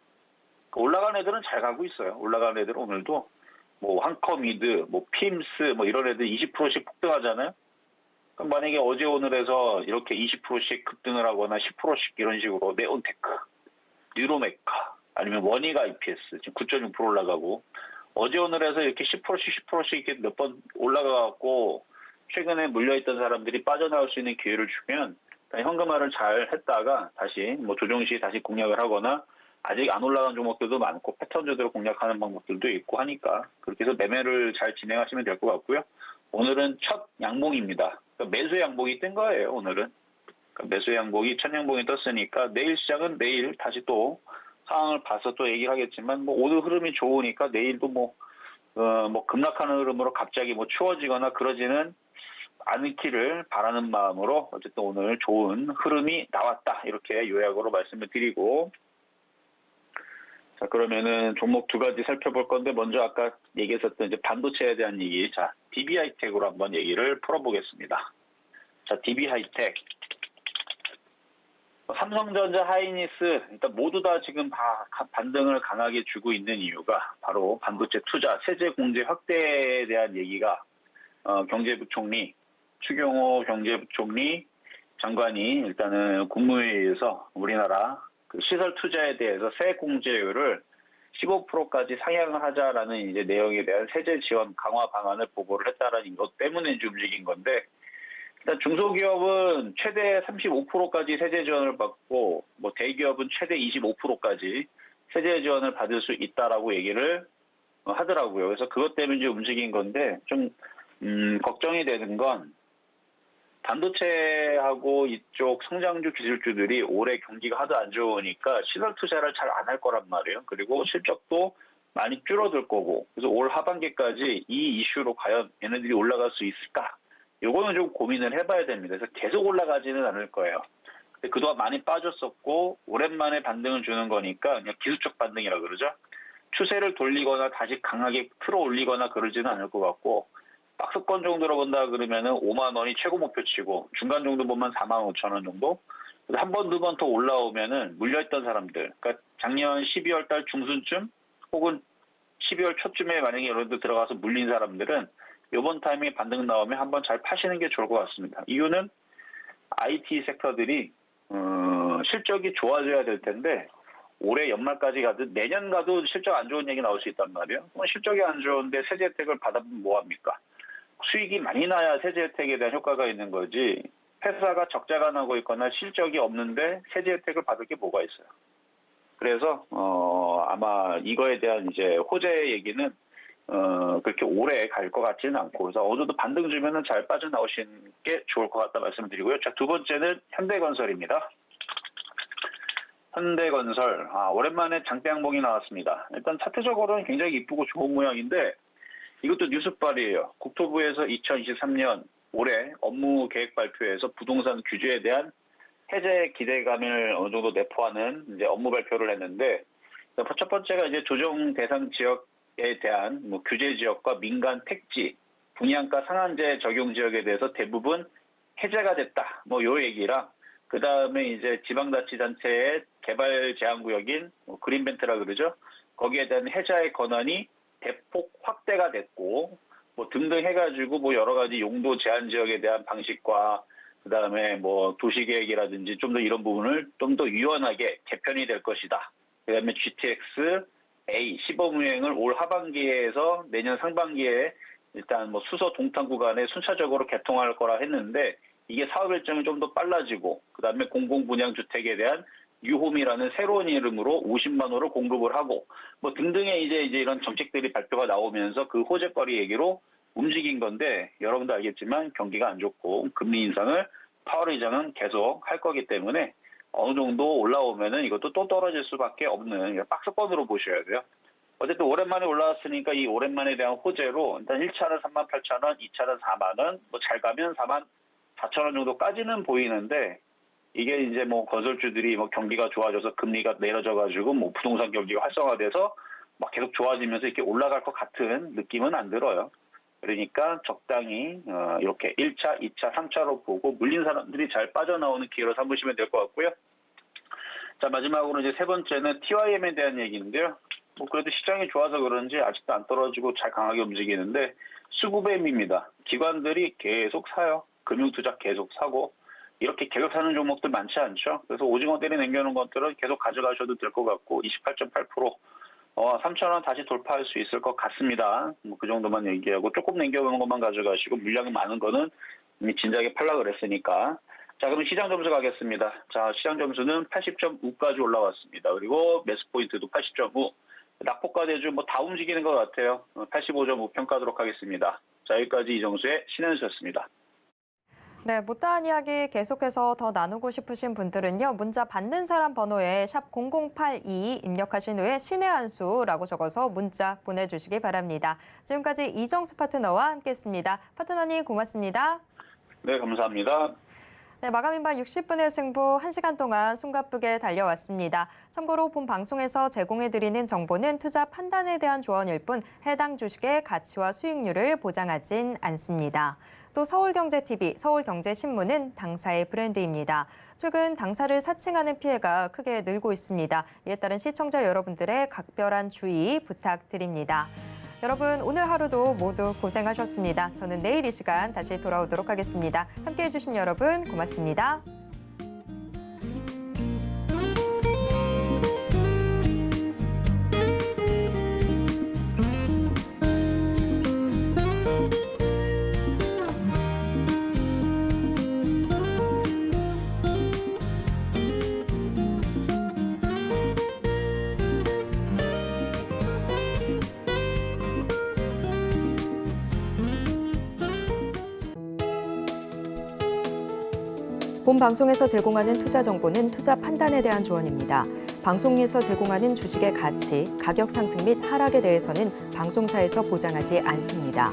올라간 애들은 잘 가고 있어요. 올라간 애들은 오늘도 뭐 한컴이드, 뭐 핌스, 뭐 이런 애들 20%씩 폭등하잖아요. 그럼 만약에 어제 오늘에서 이렇게 20%씩 급등을 하거나 10%씩 이런 식으로 네온테크, 뉴로메카, 아니면 원익 IPS 지금 9.6% 올라가고, 어제 오늘에서 이렇게 10%씩 이렇게 몇 번 올라가갖고 최근에 물려있던 사람들이 빠져나올 수 있는 기회를 주면 현금화를 잘 했다가 다시 뭐 조정 시 다시 공략을 하거나, 아직 안 올라간 종목들도 많고 패턴주대로 공략하는 방법들도 있고 하니까 그렇게 해서 매매를 잘 진행하시면 될 것 같고요. 오늘은 첫 양봉입니다. 그러니까 매수 양봉이 뜬 거예요. 오늘은 그러니까 매수 양봉이 첫 양봉이 떴으니까 내일 시장은 내일 다시 또 상황을 봐서 또 얘기를 하겠지만, 뭐 오늘 흐름이 좋으니까 내일도 뭐 급락하는 흐름으로 갑자기 뭐 추워지거나 그러지는 않기를 바라는 마음으로 어쨌든 오늘 좋은 흐름이 나왔다. 이렇게 요약으로 말씀을 드리고, 자, 그러면은 종목 두 가지 살펴볼 건데, 먼저 아까 얘기했었던 이제 반도체에 대한 얘기, 자, DB 하이텍으로 한번 얘기를 풀어보겠습니다. 자, DB 하이텍. 삼성전자, 하이닉스, 일단 모두 다 지금 반등을 강하게 주고 있는 이유가 바로 반도체 투자, 세제 공제 확대에 대한 얘기가 경제부총리, 추경호 경제부총리 장관이 일단은 국무회의에서 우리나라 그 시설 투자에 대해서 세액 공제율을 15%까지 상향을 하자라는 이제 내용에 대한 세제 지원 강화 방안을 보고를 했다라는 것 때문에 이제 움직인 건데, 일단 중소기업은 최대 35%까지 세제 지원을 받고, 뭐 대기업은 최대 25%까지 세제 지원을 받을 수 있다라고 얘기를 하더라고요. 그래서 그것 때문에 이제 움직인 건데, 좀 걱정이 되는 건 반도체하고 이쪽 성장주 기술주들이 올해 경기가 하도 안 좋으니까 시설 투자를 잘 안 할 거란 말이에요. 그리고 실적도 많이 줄어들 거고, 그래서 올 하반기까지 이 이슈로 과연 얘네들이 올라갈 수 있을까? 요거는 좀 고민을 해봐야 됩니다. 그래서 계속 올라가지는 않을 거예요. 근데 그동안 많이 빠졌었고 오랜만에 반등을 주는 거니까 그냥 기술적 반등이라 그러죠. 추세를 돌리거나 다시 강하게 틀어 올리거나 그러지는 않을 것 같고, 박스권 정도로 본다 그러면은 5만 원이 최고 목표치고, 중간 정도 보면 4만 5천 원 정도. 한 번, 두 번 더 올라오면은 물려있던 사람들, 그러니까 작년 12월 달 중순쯤 혹은 12월 초쯤에 만약에 이런 데 들어가서 물린 사람들은 이번 타이밍에 반등 나오면 한번 잘 파시는 게 좋을 것 같습니다. 이유는 IT 섹터들이 실적이 좋아져야 될 텐데, 올해 연말까지 가도 내년 가도 실적 안 좋은 얘기 나올 수 있단 말이에요. 실적이 안 좋은데 세제 혜택을 받아보면 뭐합니까? 수익이 많이 나야 세제 혜택에 대한 효과가 있는 거지, 회사가 적자가 나고 있거나 실적이 없는데 세제 혜택을 받을 게 뭐가 있어요. 그래서 아마 이거에 대한 이제 호재 얘기는 그렇게 오래 갈 것 같지는 않고, 그래서 어느 정도 반등 주면은 잘 빠져나오시는 게 좋을 것 같다 말씀드리고요. 자, 두 번째는 현대건설입니다. 현대건설, 오랜만에 장대 항목이 나왔습니다. 일단 차트적으로는 굉장히 이쁘고 좋은 모양인데, 이것도 뉴스발이에요. 국토부에서 2023년 올해 업무 계획 발표에서 부동산 규제에 대한 해제 기대감을 어느 정도 내포하는 이제 업무 발표를 했는데, 첫 번째가 이제 조정 대상 지역에 대한 뭐 규제 지역과 민간 택지, 분양가 상한제 적용 지역에 대해서 대부분 해제가 됐다. 뭐 요 얘기랑, 그 다음에 이제 지방자치단체의 개발 제한구역인 그린벨트라 그러죠. 거기에 대한 해제의 권한이 대폭 확대가 됐고, 뭐 등등 해가지고 뭐 여러 가지 용도 제한 지역에 대한 방식과 그 다음에 뭐 도시계획이라든지 좀 더 이런 부분을 좀 더 유연하게 개편이 될 것이다. 그 다음에 GTX A 시범운행을 올 하반기에서 내년 상반기에 일단 뭐 수서 동탄 구간에 순차적으로 개통할 거라 했는데, 이게 사업 일정이 좀 더 빨라지고, 그 다음에 공공분양주택에 대한 뉴홈이라는 새로운 이름으로 50만 호를 공급을 하고, 뭐 등등의 이제 이런 정책들이 발표가 나오면서 그 호재거리 얘기로 움직인 건데, 여러분도 알겠지만 경기가 안 좋고 금리 인상을 파월 의장은 계속 할 거기 때문에 어느 정도 올라오면은 이것도 또 떨어질 수밖에 없는 박스권으로 보셔야 돼요. 어쨌든 오랜만에 올라왔으니까 이 오랜만에 대한 호재로 일단 1차는 38,000원, 2차는 4만 원, 뭐 잘 가면 44,000원 정도까지는 보이는데, 이게 이제 뭐 건설주들이 뭐 경기가 좋아져서 금리가 내려져가지고 뭐 부동산 경기가 활성화돼서 막 계속 좋아지면서 이렇게 올라갈 것 같은 느낌은 안 들어요. 그러니까 적당히 이렇게 1차, 2차, 3차로 보고 물린 사람들이 잘 빠져나오는 기회로 삼으시면 될 것 같고요. 자, 마지막으로 이제 세 번째는 TYM에 대한 얘기인데요. 뭐 그래도 시장이 좋아서 그런지 아직도 안 떨어지고 잘 강하게 움직이는데, 수급뱀입니다. 기관들이 계속 사요. 금융투자 계속 사고, 이렇게 계속 사는 종목들 많지 않죠. 그래서 오징어 때리 남겨놓은 것들은 계속 가져가셔도 될 것 같고, 28.8%, 3,000원 다시 돌파할 수 있을 것 같습니다. 뭐 그 정도만 얘기하고, 조금 남겨놓은 것만 가져가시고, 물량이 많은 거는 이미 진작에 팔라 그랬으니까. 자, 그럼 시장 점수 가겠습니다. 자, 시장 점수는 80.5까지 올라왔습니다. 그리고 매수 포인트도 80.5. 낙폭과 대주 뭐 다 움직이는 것 같아요. 85.5 평가하도록 하겠습니다. 자, 여기까지 이정수의 신현수였습니다. 네, 못다한 이야기 계속해서 더 나누고 싶으신 분들은요, 문자 받는 사람 번호에 샵 0082 입력하신 후에 신의 한 수라고 적어서 문자 보내주시기 바랍니다. 지금까지 이정수 파트너와 함께했습니다. 파트너님 고맙습니다. 네, 감사합니다. 네, 마감인방 60분의 승부 1시간 동안 숨가쁘게 달려왔습니다. 참고로 본 방송에서 제공해드리는 정보는 투자 판단에 대한 조언일 뿐 해당 주식의 가치와 수익률을 보장하진 않습니다. 또 서울경제TV, 서울경제신문은 당사의 브랜드입니다. 최근 당사를 사칭하는 피해가 크게 늘고 있습니다. 이에 따른 시청자 여러분들의 각별한 주의 부탁드립니다. 여러분, 오늘 하루도 모두 고생하셨습니다. 저는 내일 이 시간 다시 돌아오도록 하겠습니다. 함께해 주신 여러분 고맙습니다. 본 방송에서 제공하는 투자 정보는 투자 판단에 대한 조언입니다. 방송에서 제공하는 주식의 가치, 가격 상승 및 하락에 대해서는 방송사에서 보장하지 않습니다.